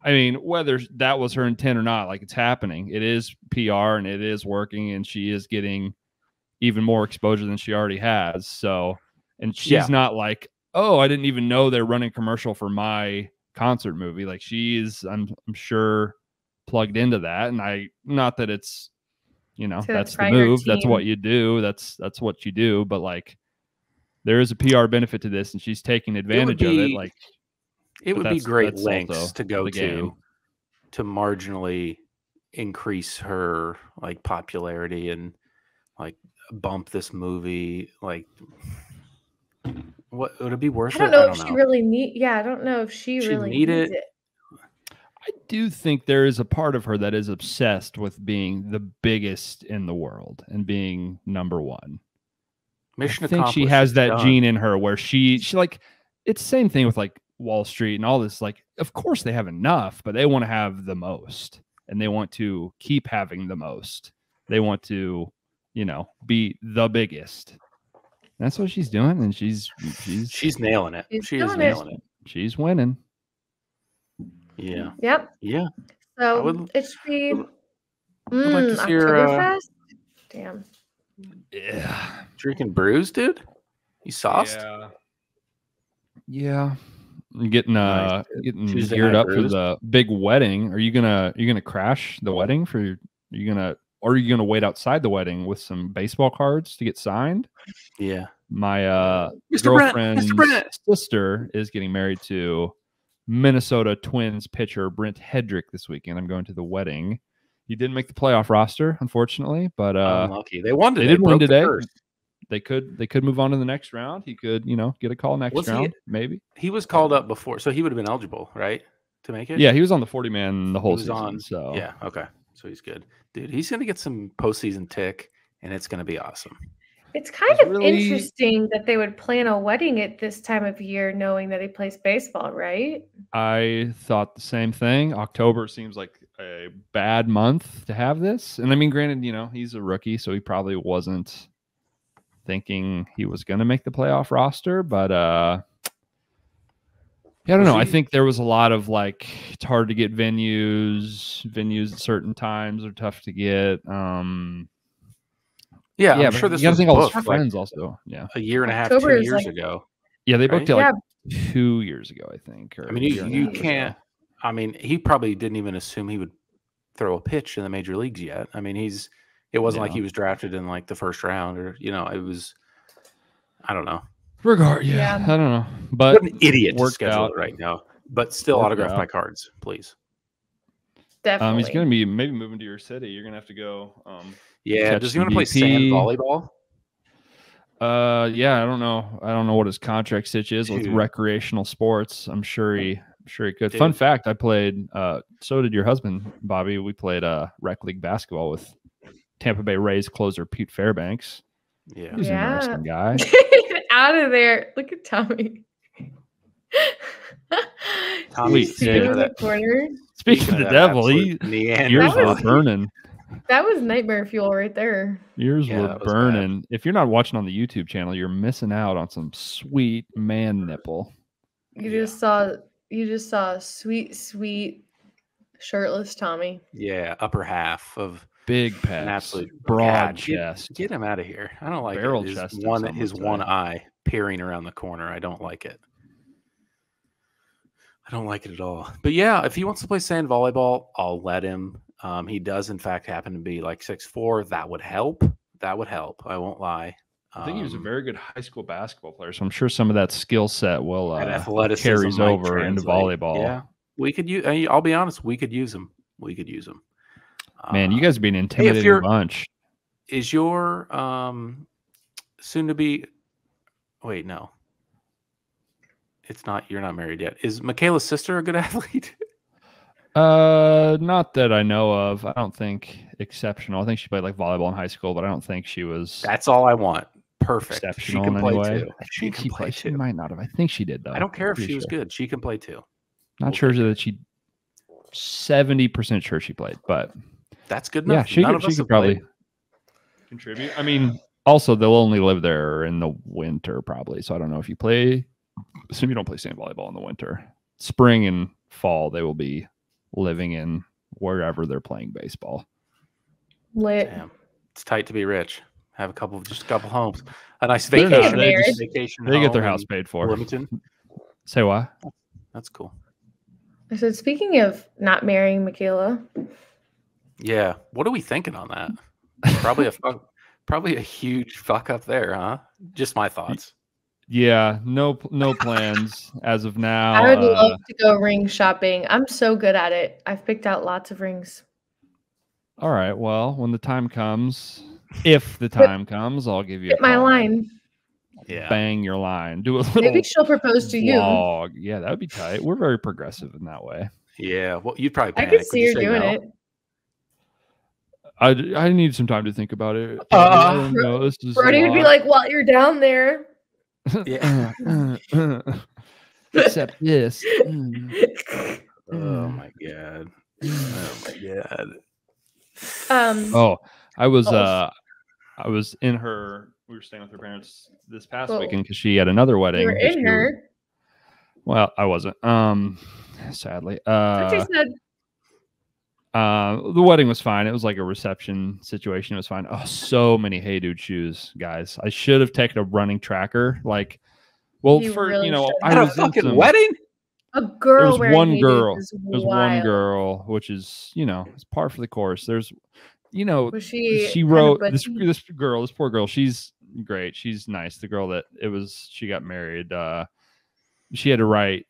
I mean, whether that was her intent or not, like it's happening. It is PR and it is working, and she is getting even more exposure than she already has. So, and she's not like, oh, I didn't even know they're running commercial for my concert movie. Like she's, I'm sure, plugged into that. And not that it's, you know, so that's the move. That's what you do. That's what you do. But like, there is a PR benefit to this, and she's taking advantage of it. Like. It would be great lengths to go to marginally increase her like popularity and like bump this movie. Like, what would it be worth? I don't know if she really need. Yeah, I don't know if she really needs it. I do think there is a part of her that is obsessed with being the biggest in the world and being number one. Mission accomplished. I think she has that gene in her where she like. It's the same thing with like Wall Street and all this. Like, of course they have enough, but they want to have the most, and they want to keep having the most. They want to, you know, be the biggest. That's what she's doing, and she's nailing it. She is nailing it. She's winning. Yeah. Yep. Yeah. So it should be. I'd like to see her. Damn. Yeah. Drinking brews, dude. You sauced? Yeah. Getting geared up for the big wedding. Are you gonna crash the wedding or are you gonna wait outside the wedding with some baseball cards to get signed? Yeah. My girlfriend's sister is getting married to Minnesota Twins pitcher Brent Hedrick this weekend. I'm going to the wedding. He didn't make the playoff roster, unfortunately, but unlucky. They won today. They did win today. They could move on to the next round. He could, you know, get a call next round, maybe. He was called up before, so he would have been eligible, right, to make it? Yeah, he was on the 40-man the whole season. So yeah, okay. So he's good. Dude, he's going to get some postseason tick, and it's going to be awesome. It's kind of interesting that they would plan a wedding at this time of year knowing that he plays baseball, right? I thought the same thing. October seems like a bad month to have this. And I mean, granted, you know, he's a rookie, so he probably wasn't thinking he was going to make the playoff roster, but yeah, I don't know. I think there was a lot of like, it's hard to get venues at certain times are tough to get. Yeah, I'm sure this. You got to think all his friends also. Yeah, a year and a half, 2 years ago. Yeah, they booked it like 2 years ago, I think. I mean, you can't. I mean, he probably didn't even assume he would throw a pitch in the major leagues yet. I mean, it wasn't like he was drafted in like the first round, or you know, it was. I don't know. I don't know. But what an idiot to schedule it right now. but still autograph my cards, please. Definitely. He's gonna be maybe moving to your city. You're gonna have to go. Yeah. Does he want to play sand volleyball? Yeah. I don't know. I don't know what his contract stitch is with recreational sports. I'm sure he could. Dude. Fun fact: I played. So did your husband, Bobby. We played rec league basketball with Tampa Bay Rays closer Pete Fairbanks. Yeah, he's an interesting guy. Get out of there! Look at Tommy. Tommy's in the corner. Speaking of the devil, ears were burning. That was nightmare fuel right there. Ears were burning. If you're not watching on the YouTube channel, you're missing out on some sweet man nipple. You just saw sweet shirtless Tommy. Yeah, upper half of big pecs, an absolute broad chest. Get him out of here. I don't like barrel it. Chest. His one eye peering around the corner. I don't like it. I don't like it at all. But yeah, if he wants to play sand volleyball, I'll let him. He does, in fact, happen to be like 6'4". That would help. I won't lie. I think he was a very good high school basketball player, so I'm sure some of that skill set will carries over into volleyball. Yeah, we could use. I'll be honest, we could use him. Man, you guys are being intimidating a bunch. Is your soon to be? Wait, no. It's not. You're not married yet. Is Michaela's sister a good athlete? Not that I know of. I don't think exceptional. I think she played like volleyball in high school, but I don't think she was. That's all I want. Perfect. She can play too. She can play too. She might not have. I think she did though. I don't care if she was good. She can play too. Not sure that she. 70% sure she played, but that's good enough. Yeah, she could probably contribute. I mean, also they'll only live there in the winter probably, so I don't know if you play. Assume you don't play sand volleyball in the winter. Spring and fall, they will be living in wherever they're playing baseball. Lit. Damn. It's tight to be rich. Have a couple homes. A nice vacation. They get their house paid for. Wilmington. Say what? That's cool. I said, speaking of not marrying Michaela. Yeah. What are we thinking on that? Probably a huge fuck up there, huh? Just my thoughts. Yeah, no plans as of now. I would love to go ring shopping. I'm so good at it. I've picked out lots of rings. All right. Well, when the time comes, if the time comes, I'll give you my line. Yeah. Bang your line. Do a little. Maybe she'll propose to you. Yeah, that would be tight. We're very progressive in that way. Yeah. Well, you'd probably panic. I could see her doing it. I need some time to think about it. Brody would be like, while you're down there. Yeah. Except this. Oh my god. I was in her. We were staying with her parents this past weekend because she had another wedding. You were in her. Well, I wasn't. Sadly. She said. The wedding was fine. It was like a reception situation. It was fine. Oh, so many HeyDude shoes, guys. I should have taken a running tracker. Like, well, I was a fucking wedding. A girl. There's one girl. There's one girl, which is it's par for the course. There's, she wrote this poor girl. She's great. She's nice. The girl that she got married. She had to write.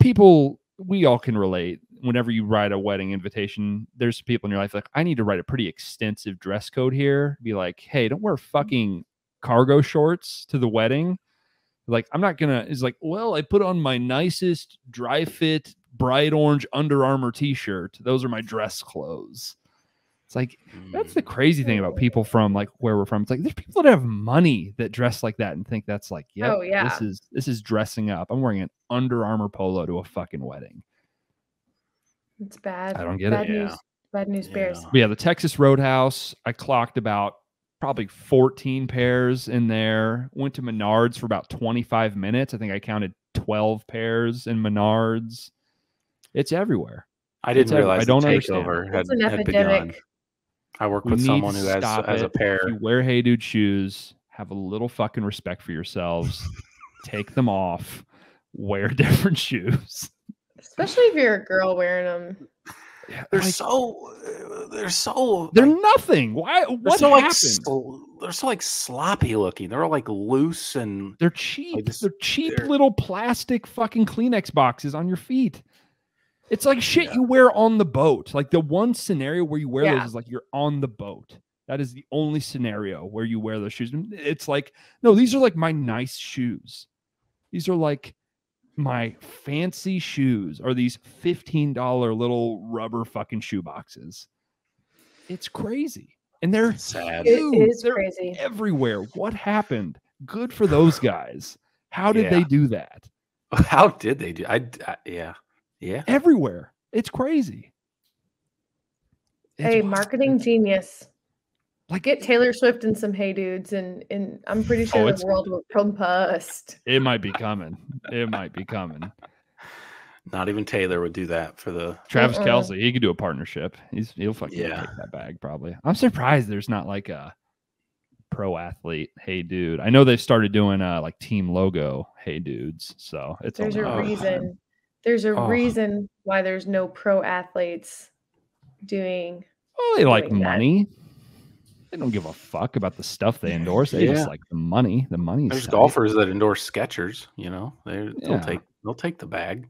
People. We all can relate. Whenever you write a wedding invitation, there's people in your life like, I need to write a pretty extensive dress code here. Be like, hey, don't wear fucking cargo shorts to the wedding. Like, I'm not gonna. It's like, well, I put on my nicest dry fit bright orange Under Armour t-shirt. Those are my dress clothes. It's like, that's the crazy thing about people from like where we're from. It's like, there's people that have money that dress like that and think that's like, this is dressing up. I'm wearing an Under Armour polo to a fucking wedding. It's bad. I don't get it. News. Bad news bears. But yeah, the Texas Roadhouse, I clocked about probably 14 pairs in there. Went to Menards for about 25 minutes. I think I counted 12 pairs in Menards. It's everywhere. I didn't realize I don't the takeover had begun. I work with someone who has a pair. If you wear HeyDude shoes, have a little fucking respect for yourselves. Take them off. Wear different shoes. Especially if you're a girl wearing them. They're like, they're nothing. Why? What happened? They're so like sloppy looking. They're all like loose and they're cheap. Like they're cheap little plastic fucking Kleenex boxes on your feet. It's like shit you wear on the boat. Like the one scenario where you wear those is like you're on the boat. That is the only scenario where you wear those shoes. It's like, no, these are like my nice shoes. These are like my fancy shoes, or these $15 little rubber fucking shoe boxes. It's crazy. And they're sad. It is crazy. Everywhere. What happened? Good for those guys. How did they do that? How did they do? Yeah. Everywhere. It's crazy. Hey, marketing genius. Like, get Taylor Swift and some HeyDudes, and I'm pretty sure the world will combust. It might be coming. It might be coming. Not even Taylor would do that for the Travis Kelce. He could do a partnership. He'll fucking take that bag probably. I'm surprised there's not like a pro athlete HeyDude. I know they started doing like team logo HeyDudes, so it's there's a reason. There's a reason why there's no pro athletes doing. Well, they like money. They don't give a fuck about the stuff they endorse. They just like the money. The money. There's golfers that endorse Skechers. You know, they'll take the bag.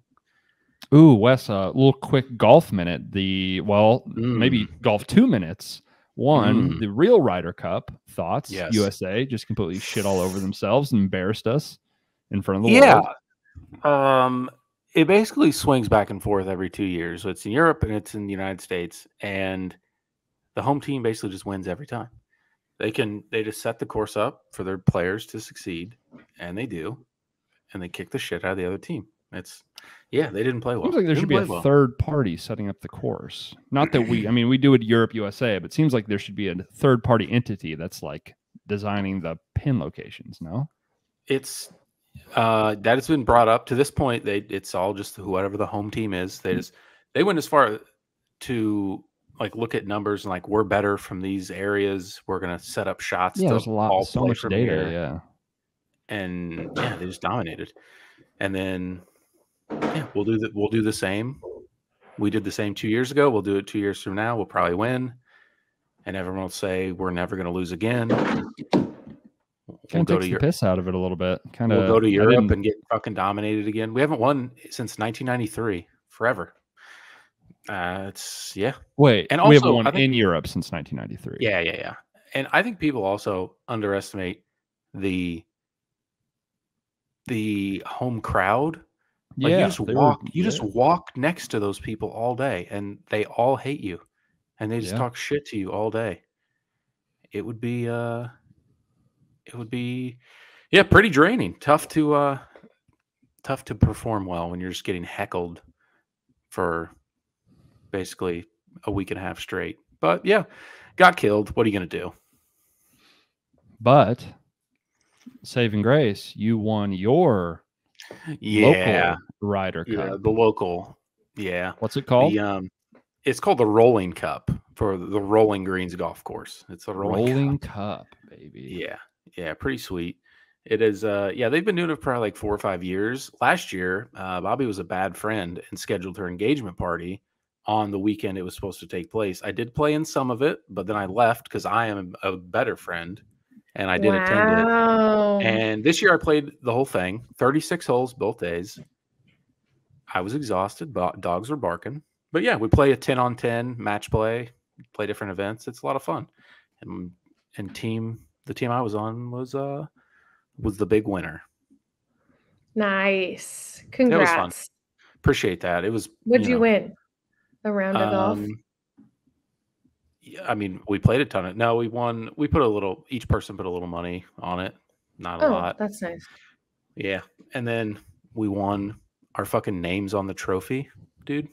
Ooh, Wes, a little quick golf minute. Maybe golf 2 minutes. One, the real Ryder Cup. Thoughts? Yes. USA just completely shit all over themselves and embarrassed us in front of the world. It basically swings back and forth every 2 years. So it's in Europe and it's in the United States, and the home team basically just wins every time. They just set the course up for their players to succeed, and they do, and they kick the shit out of the other team. They didn't play well. Seems like there should be a third party setting up the course. Not that we do it Europe, USA, but it seems like there should be a third party entity that's like designing the pin locations. No, it's that has been brought up to this point. It's all just whoever the home team is. They went as far to like look at numbers and like, we're better from these areas. We're gonna set up shots. Yeah, there's so much data. Here. Yeah, and they just dominated. And then we'll do the same. We did the same 2 years ago. We'll do it 2 years from now. We'll probably win, and everyone will say we're never going to lose again. Kind of takes the piss out of it a little bit. We'll go to Europe and get fucking dominated again. We haven't won since 1993. Forever. Wait, and also, we haven't won in Europe since 1993. Yeah. And I think people also underestimate the home crowd. Like you just walk next to those people all day, and they all hate you, and they just talk shit to you all day. It would be pretty draining. Tough to perform well when you're just getting heckled for basically a week and a half straight. But yeah, got killed. What are you gonna do? But saving grace, you won your local Ryder Cup. Yeah, the local. Yeah. What's it called? It's called the Rolling Cup for the Rolling Greens golf course. It's a Rolling Cup, baby. Yeah, pretty sweet. It is. They've been doing it for probably like 4 or 5 years. Last year, Bobbie was a bad friend and scheduled her engagement party on the weekend it was supposed to take place. I did play in some of it, but then I left because I am a better friend. And I did attend it. And this year I played the whole thing, 36 holes both days. I was exhausted, but dogs were barking. But yeah, we play a 10-on-10 match play, play different events. It's a lot of fun. And the team I was on was the big winner. Nice. Congrats. It was fun. Appreciate that. It was. What'd you win? A round of golf? I mean, we played a ton of. No, we won. We put a little. Each person put a little money on it. Not a lot. That's nice. Yeah, and then we won our fucking names on the trophy, dude.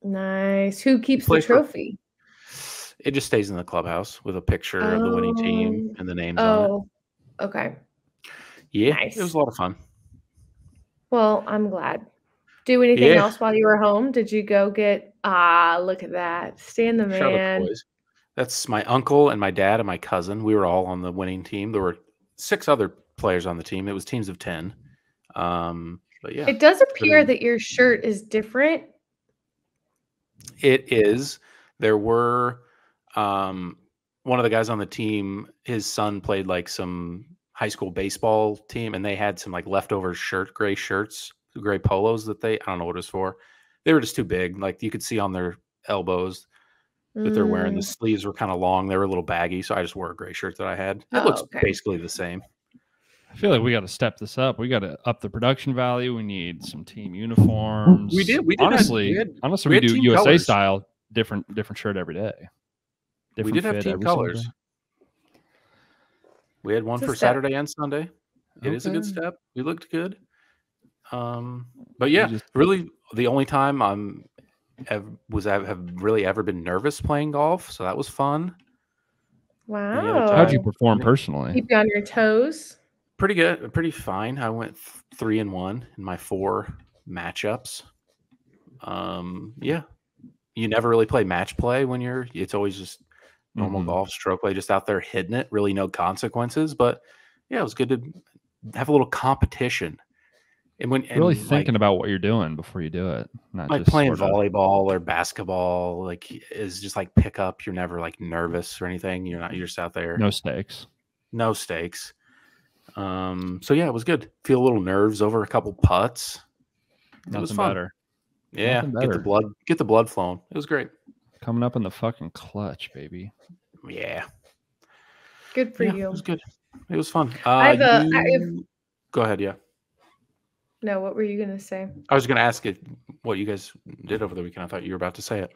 Nice. Who keeps the trophy? It just stays in the clubhouse with a picture of the winning team and the names on it. Okay. Yeah, nice. It was a lot of fun. Well, I'm glad. Do anything else while you were home? Did you go get? Look at that. Stan the man. Shout out to boys. That's my uncle and my dad and my cousin. We were all on the winning team. There were 6 other players on the team. It was teams of 10. But yeah. It does appear that your shirt is different. It is. There were one of the guys on the team, his son played like some high school baseball team, and they had some like leftover gray shirts, gray polos that I don't know what it was for. They were just too big. Like you could see on their elbows that they're wearing. The sleeves were kind of long. They were a little baggy. So I just wore a gray shirt that I had. It looks basically the same. I feel like we got to step this up. We got to up the production value. We need some team uniforms. We did. Honestly, we do USA colors. Style, different shirt every day. We did have team colors. We had one for Saturday and Sunday. It is a good step. We looked good. But yeah, really the only time have really ever been nervous playing golf. So that was fun. Wow. How'd you perform personally? Keep you on your toes. Pretty good. Pretty fine. I went 3-1 in my 4 matchups. Yeah. You never really play match play when it's always just normal golf, stroke play, just out there hitting it, really no consequences. But yeah, it was good to have a little competition. And really thinking about what you're doing before you do it. Not like just playing volleyball or basketball, like is just like pick up. You're never like nervous or anything. You're just out there. No stakes. No stakes. So yeah, it was good. Feel a little nerves over a couple putts. It was fun. Better. Yeah, get the blood flowing. It was great. Coming up in the fucking clutch, baby. Yeah. Good for you. It was good. It was fun. Go ahead, yeah. No, what were you going to say? I was going to ask what you guys did over the weekend. I thought you were about to say it.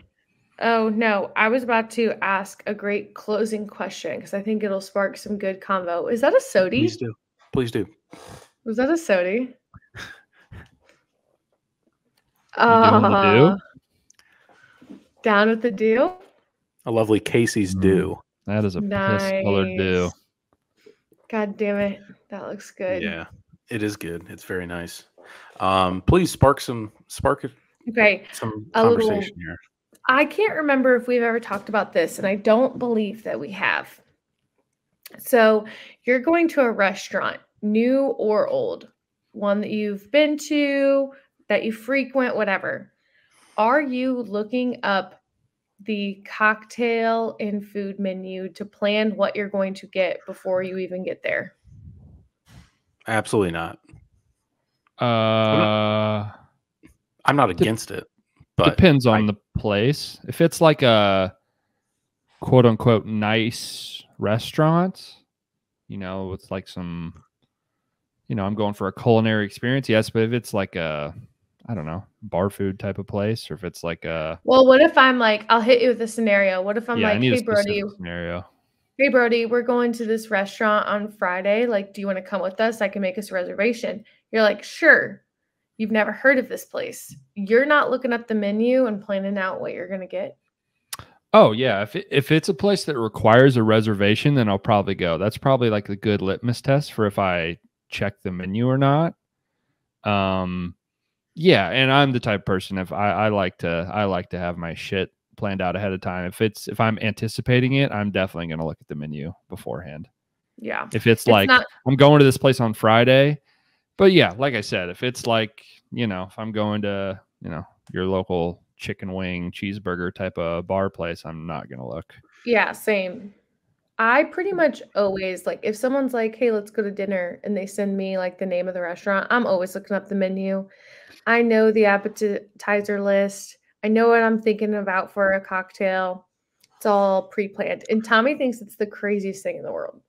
Oh, no. I was about to ask a great closing question because I think it'll spark some good convo. Is that a sody? Please do. Please do. Was that a sody? Doing the dew? Down with the dew? A lovely Casey's dew. That is a piss-colored dew. God damn it. That looks good. Yeah, it is good. It's very nice. Please spark some conversation here. I can't remember if we've ever talked about this, and I don't believe that we have. So you're going to a restaurant, new or old, one that you've been to, that you frequent, whatever. Are you looking up the cocktail and food menu to plan what you're going to get before you even get there? Absolutely not. I'm not against it, but depends on the place. If it's like a quote unquote nice restaurant, with like some, I'm going for a culinary experience. Yes. But if it's like a, I don't know, bar food type of place, or if it's like a, well, what if I'm like, I'll hit you with a scenario. What if I'm like, hey, Brody, hey, Brody, we're going to this restaurant on Friday. Like, do you want to come with us? I can make us a reservation. You're like, sure. You've never heard of this place. You're not looking up the menu and planning out what you're going to get. Oh, yeah. If it's a place that requires a reservation, then I'll probably go. That's probably like a good litmus test for if I check the menu or not. Yeah, and I'm the type of person, if I like to have my shit planned out ahead of time. If I'm anticipating it, I'm definitely going to look at the menu beforehand. Yeah. If it's like I'm going to this place on Friday, but yeah, like I said, if it's like, if I'm going to, your local chicken wing cheeseburger type of bar place, I'm not going to look. Yeah, same. I pretty much always, like, if someone's like, hey, let's go to dinner, and they send me like the name of the restaurant, I'm always looking up the menu. I know the appetizer list. I know what I'm thinking about for a cocktail. It's all pre-planned. And Tommy thinks it's the craziest thing in the world.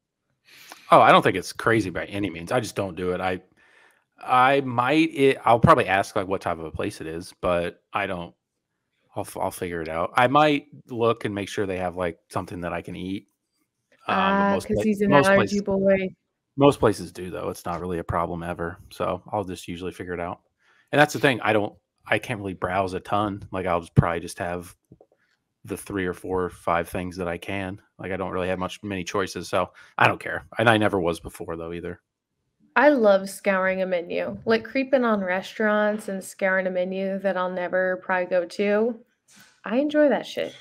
Oh, I don't think it's crazy by any means. I just don't do it. I'll probably ask like what type of a place it is, but I don't. I'll figure it out. I might look and make sure they have like something that I can eat. Because he's an allergy boy. Most places do, though. It's not really a problem ever. So I'll just usually figure it out. And that's the thing. I can't really browse a ton. Like I'll probably just have the 3 or 4 or 5 things that I can. Like I don't really have many choices. So I don't care. And I never was before though either. I love scouring a menu, like creeping on restaurants and scouring a menu that I'll never probably go to. I enjoy that shit.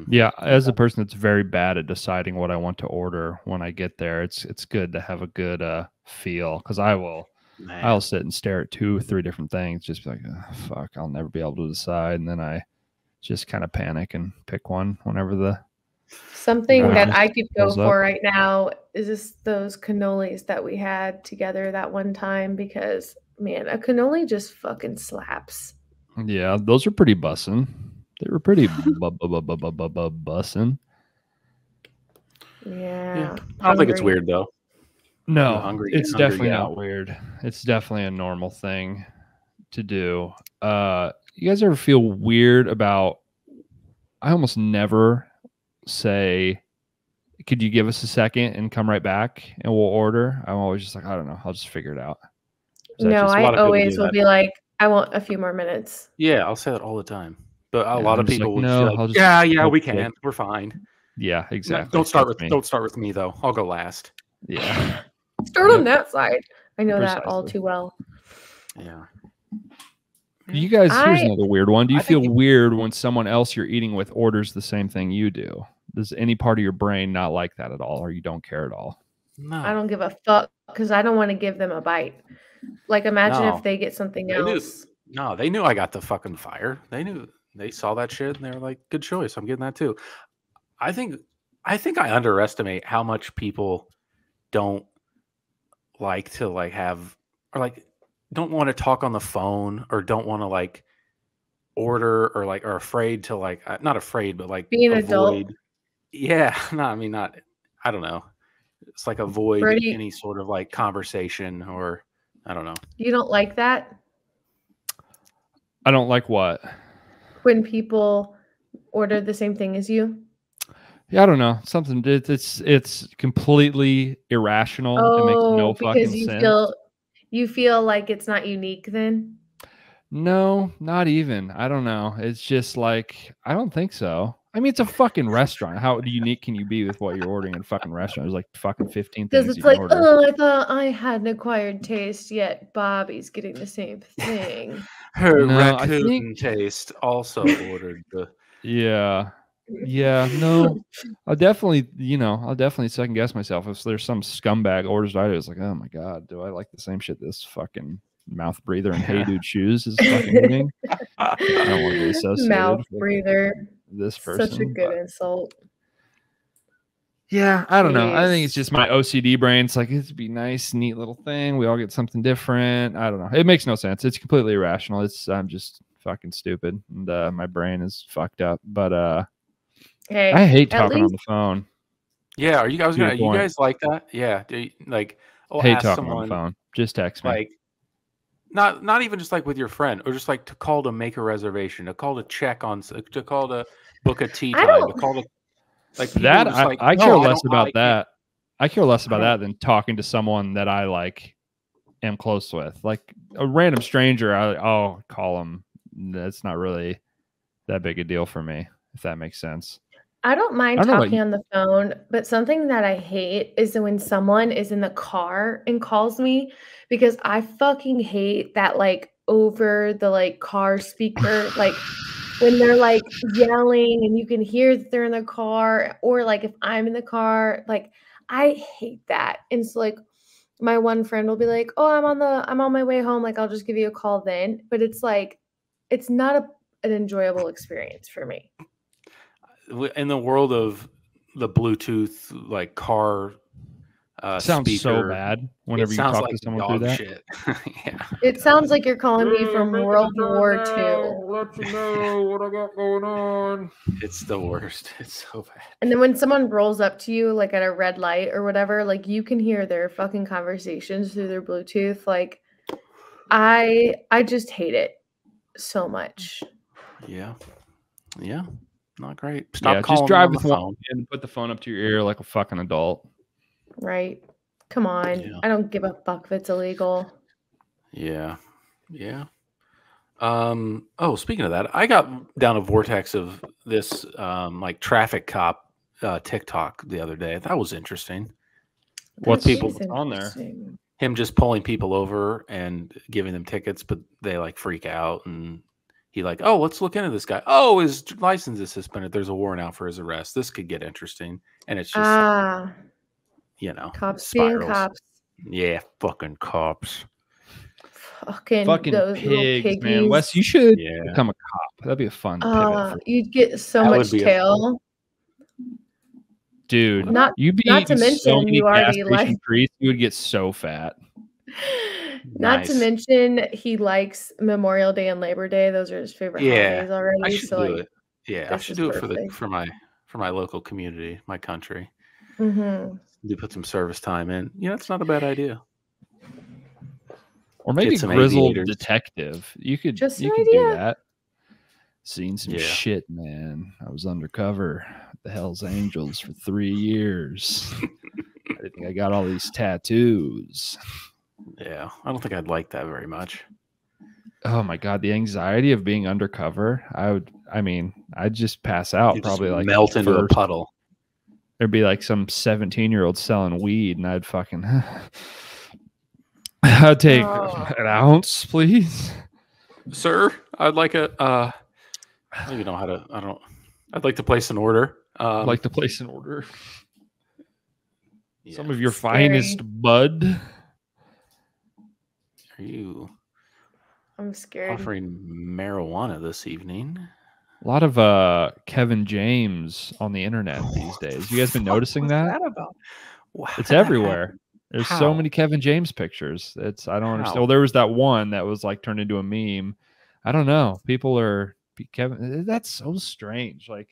Yeah, as a person that's very bad at deciding what I want to order when I get there, it's good to have a good feel, because I'll sit and stare at 2 or 3 different things, just be like, oh, fuck, I'll never be able to decide, and then I just kind of panic and pick one whenever the something that I could go pulls up. for right now is just those cannolis that we had together that one time, because man, a cannoli just fucking slaps. Yeah, those are pretty bussin'. They were pretty bussin'. Yeah. I don't think it's weird though. No, it's definitely not weird. It's definitely a normal thing to do. You guys ever feel weird about? I almost never say, "Could you give us a second and come right back and we'll order?" I'm always just like, I don't know. I'll just figure it out. No, I always will be like, I want a few more minutes. Yeah, I'll say that all the time. But a lot of people like, would no, like, yeah, we can. We're fine. Yeah, exactly. Don't start with me though. I'll go last. Yeah. Start on that side. I know that all too well. Yeah. You guys, here's another weird one. Do you feel weird when someone else you're eating with orders the same thing you do? Does any part of your brain not like that at all, or you don't care at all? No. I don't give a fuck because I don't want to give them a bite. Like, imagine if they get something else. They knew I got the fucking fire. They saw that shit and they were like, good choice. I'm getting that too. I think I underestimate how much people don't like to like have, or like don't want to talk on the phone, or don't want to like order, or like are afraid to like, not afraid, but like being an adult. Yeah, no, I mean, not, I don't know. It's like avoid any sort of like conversation, or I don't know. You don't like that? I don't like what? When people order the same thing as you? Yeah, I don't know. Something it's completely irrational. It makes no fucking sense. You feel like it's not unique then? No, not even. I don't know. It's just like, I don't think so. I mean, it's a fucking restaurant. How unique can you be with what you're ordering in a fucking restaurant? There's like fucking 15 things. Because it's like, oh, I thought I had an acquired taste, yet Bobbie's getting the same thing. Her raccoon taste also ordered the. Yeah. Yeah, no, I'll definitely second guess myself if there's some scumbag orders I do. It's like, oh my god, do I like the same shit this fucking mouth breather and HeyDude shoes is fucking eating? I don't want to be associated mouth with breather. This person. Such a good insult. Yeah, I don't know. I think it's just my OCD brain. It's like, it'd be nice, neat little thing. We all get something different. I don't know. It makes no sense. It's completely irrational. I'm just fucking stupid, and my brain is fucked up. But hey, I hate talking on the phone. Yeah, are you guys like that? Yeah, do you, like, hate talking on the phone. Just text me. Like, not even just like with your friend, or just like to call to make a reservation, to call to check on, to call to book a tea time, to call to like that. I care less about that. I care less about that than talking to someone that I like am close with, like a random stranger. I'll call them. That's not really that big a deal for me, if that makes sense. I don't mind talking on the phone, but something that I hate is when someone is in the car and calls me, because I fucking hate that, like, over the like car speaker, like when they're like yelling and you can hear that they're in the car, or like if I'm in the car, like I hate that. And so like my one friend will be like, "Oh, I'm on my way home, like I'll just give you a call then." But it's like, it's not an enjoyable experience for me. In the world of the Bluetooth, like car sounds speaker, so bad whenever you talk to someone through that. Shit. Yeah. It sounds like you're calling me from World War II. Let you know what I got going on. It's the worst. It's so bad. And then when someone rolls up to you, like at a red light or whatever, like you can hear their fucking conversations through their Bluetooth. Like, I just hate it so much. Yeah. Not great. Stop calling. Just drive with one and put the phone up to your ear like a fucking adult. Right. Come on. Yeah. I don't give a fuck if it's illegal. Yeah. Oh, speaking of that, I got down a vortex of this like traffic cop TikTok the other day. That was interesting. What people on there? Him just pulling people over and giving them tickets, but they like freak out, and he like, oh, let's look into this guy. Oh, his license is suspended. There's a warrant out for his arrest. This could get interesting. And it's just, cops being cops. Yeah, fucking cops. fucking those pigs, man. Wes, you should become a cop. That'd be a fun pivot. You'd get so much tail. Dude, you'd be not to mention so many gas station treats, you would get so fat. Not to mention he likes Memorial Day and Labor Day. Those are his favorite holidays already. I should do it. Yeah, I should do it for my local community, my country. Mm-hmm. You put some service time in. Yeah, it's not a bad idea. Or maybe grizzled detective. You could do that. Seen some shit, man. I was undercover at the Hells Angels for 3 years. I think I got all these tattoos. Yeah, I don't think I'd like that very much. Oh my god, the anxiety of being undercover. I'd just pass out. Probably like melt into a puddle. There'd be like some 17-year-old selling weed, and I'd fucking I'd take an ounce, please. Sir, I'd like a I don't even know how to I'd like to place an order. I'd like to place an order. Some of your finest bud. Are you I'm scared. Offering marijuana this evening? A lot of Kevin James on the internet these days. You guys been noticing that? It's everywhere. There's so many Kevin James pictures. I don't understand. Well, there was that one that was like turned into a meme. I don't know. People are Kevin. That's so strange. Like,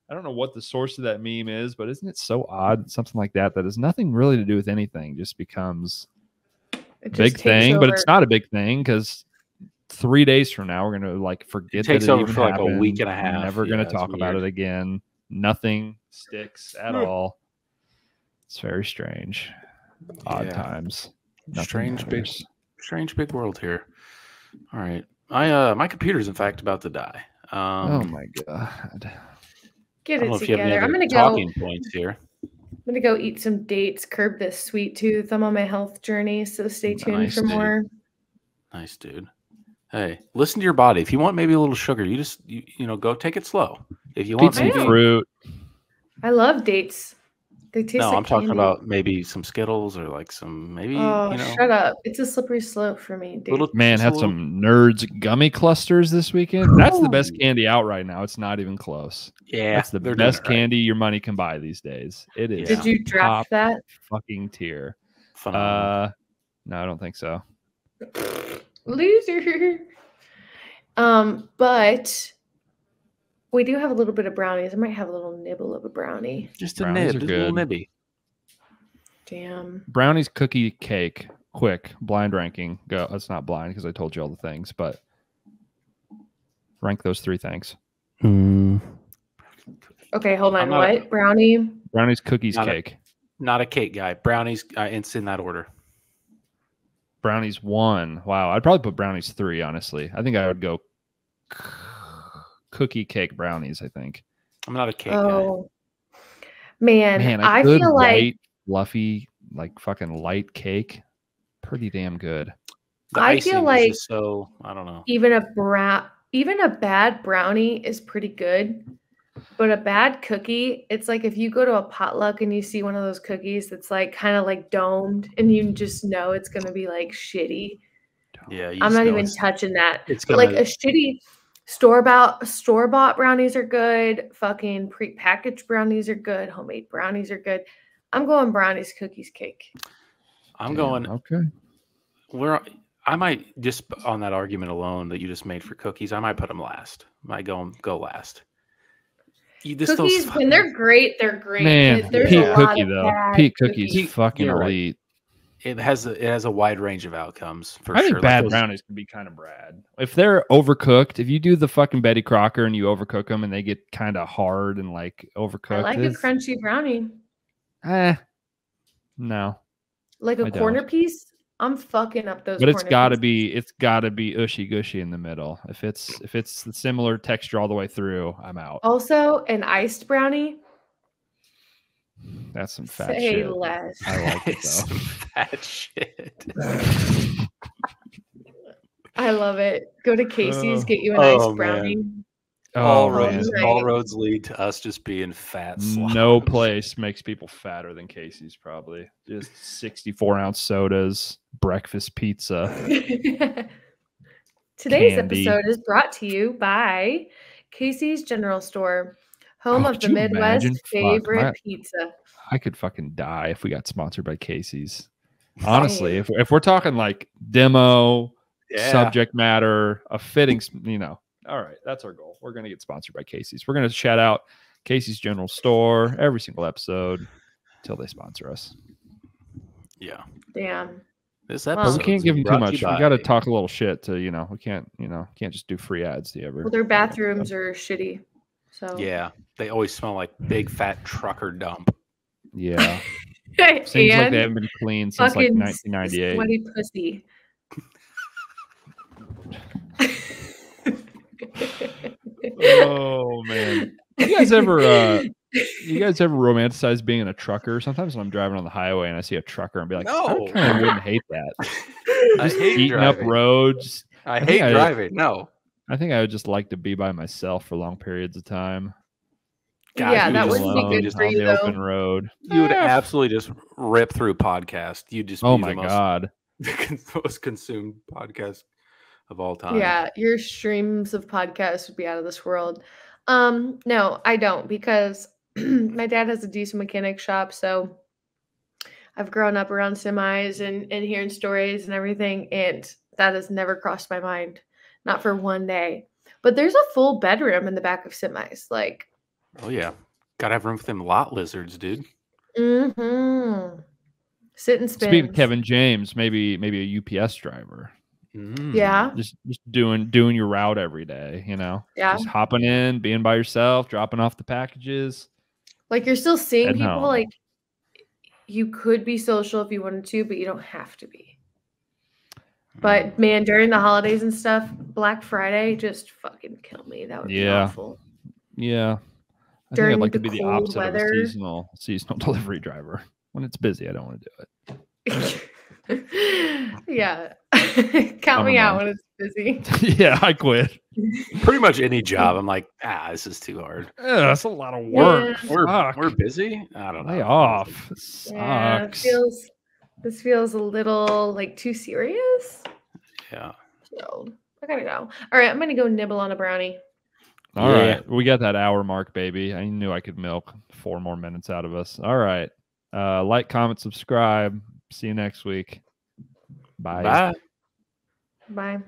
I don't know what the source of that meme is, but isn't it so odd? Something like that has nothing really to do with anything. Just becomes a big thing, but it's not a big thing because 3 days from now we're gonna like forget that it over even for like happened. A week and a half. We're never gonna talk about it again. Nothing sticks at all. It's very strange. Odd times. Strange big world here. All right. My computer's in fact about to die. Oh my god. Get it together. I'm gonna go talking points here. I'm gonna go eat some dates, curb this sweet tooth. I'm on my health journey, so stay tuned for more. Nice, dude. Hey, listen to your body. If you want maybe a little sugar, you just go take it slow. If you want some fruit. I love dates. They taste like I'm talking about maybe some Skittles or like some maybe. Shut up! It's a slippery slope for me. Man, had some Nerds gummy clusters this weekend. That's the best candy out right now. It's not even close. Yeah, that's the best candy your money can buy these days. It is. Did you draft that? Fucking tier. No, I don't think so. Loser. But we do have a little bit of brownies. I might have a little nibble of a brownie. Just a nib, just a little nibby. Damn. Brownies, cookie, cake. Quick. Blind ranking. Go. It's not blind because I told you all the things, but rank those 3 things. Okay, hold on. What? Brownies, cookies, cake. Not a cake guy. Brownies, it's in that order. Brownies 1. Wow. I'd probably put brownies 3, honestly. I think I would go cookie, cake, brownies, I think. I'm not a cake guy. Man, I feel like white, fluffy, like fucking light cake. Pretty damn good. I feel like so I don't know. Even a bad brownie is pretty good. But a bad cookie, it's like if you go to a potluck and you see one of those cookies that's like kind of like domed and you just know it's going to be like shitty. Yeah. I'm not even touching that. It's like a shitty store-bought brownies are good. Fucking pre-packaged brownies are good. Homemade brownies are good. I'm going brownies, cookies, cake. I'm going. Okay. I might just on that argument alone that you just made for cookies, I might put them last. I might go last. Cookies, when they're great, they're great. Man, Pete Cookie though. Pete Cookie's fucking elite. It has a wide range of outcomes for sure. I think bad brownies can be kind of bad. If they're overcooked, if you do the fucking Betty Crocker and you overcook them and they get kind of hard and like overcooked. I like a crunchy brownie. No. Like a corner piece? I'm fucking up those. But it's gotta be ushy gushy in the middle. If it's the similar texture all the way through, I'm out. Also, an iced brownie. That's some fat shit. Less. I like it though. Some fat shit. I love it. Go to Casey's, get you an iced brownie. All roads lead to us just being fat slobs. No place makes people fatter than Casey's, probably. Just 64-ounce sodas, breakfast pizza. Today's episode is brought to you by Casey's General Store, home of the Midwest favorite pizza. I could fucking die if we got sponsored by Casey's. Honestly, if we're talking like demo, subject matter, a fitting, all right, that's our goal. We're going to get sponsored by Casey's. We're going to shout out Casey's General Store every single episode until they sponsor us. Yeah. Damn. This episode, we can't give them too much. We got to talk a little shit to, we can't just do free ads. Do you ever? Well, their bathrooms are shitty. So yeah, they always smell like big fat trucker dump. Yeah. Seems like they haven't been clean since like 1998. Sweaty pussy. Oh man. You guys ever romanticize being a trucker? Sometimes when I'm driving on the highway and I see a trucker and be like, no, I kind of wouldn't hate that. I hate eating driving. Up roads. I hate driving. No. I think I would just like to be by myself for long periods of time. God, yeah, that would be good for you, on the open road. You would absolutely just rip through podcast. You'd just be the God, most consumed podcast of all time. Yeah, your streams of podcasts would be out of this world. No, I don't, because my dad has a diesel mechanic shop, so I've grown up around semis and hearing stories and everything, and that has never crossed my mind, not for one day. But there's a full bedroom in the back of semis, like. Oh yeah, gotta have room for them lot lizards, dude. Mm-hmm. Sit and spin. Speaking of Kevin James, maybe a UPS driver. Yeah, just doing your route every day. Yeah, just hopping in, being by yourself, dropping off the packages. Like you're still seeing people. Home. Like you could be social if you wanted to, but you don't have to be. But man, during the holidays and stuff, Black Friday just fucking kill me. That would be awful. Yeah. I think I'd like to be the opposite of a seasonal delivery driver. When it's busy, I don't want to do it. Yeah. Count me out when it's busy. Yeah, I quit. Pretty much any job. I'm like, this is too hard. Yeah, that's a lot of work. Yeah. We're busy. I don't know. Lay off. It sucks. This feels a little like too serious. Yeah. So I gotta go. All right, I'm gonna go nibble on a brownie. All right. We got that hour mark, baby. I knew I could milk 4 more minutes out of us. All right. Like, comment, subscribe. See you next week. Bye. Bye.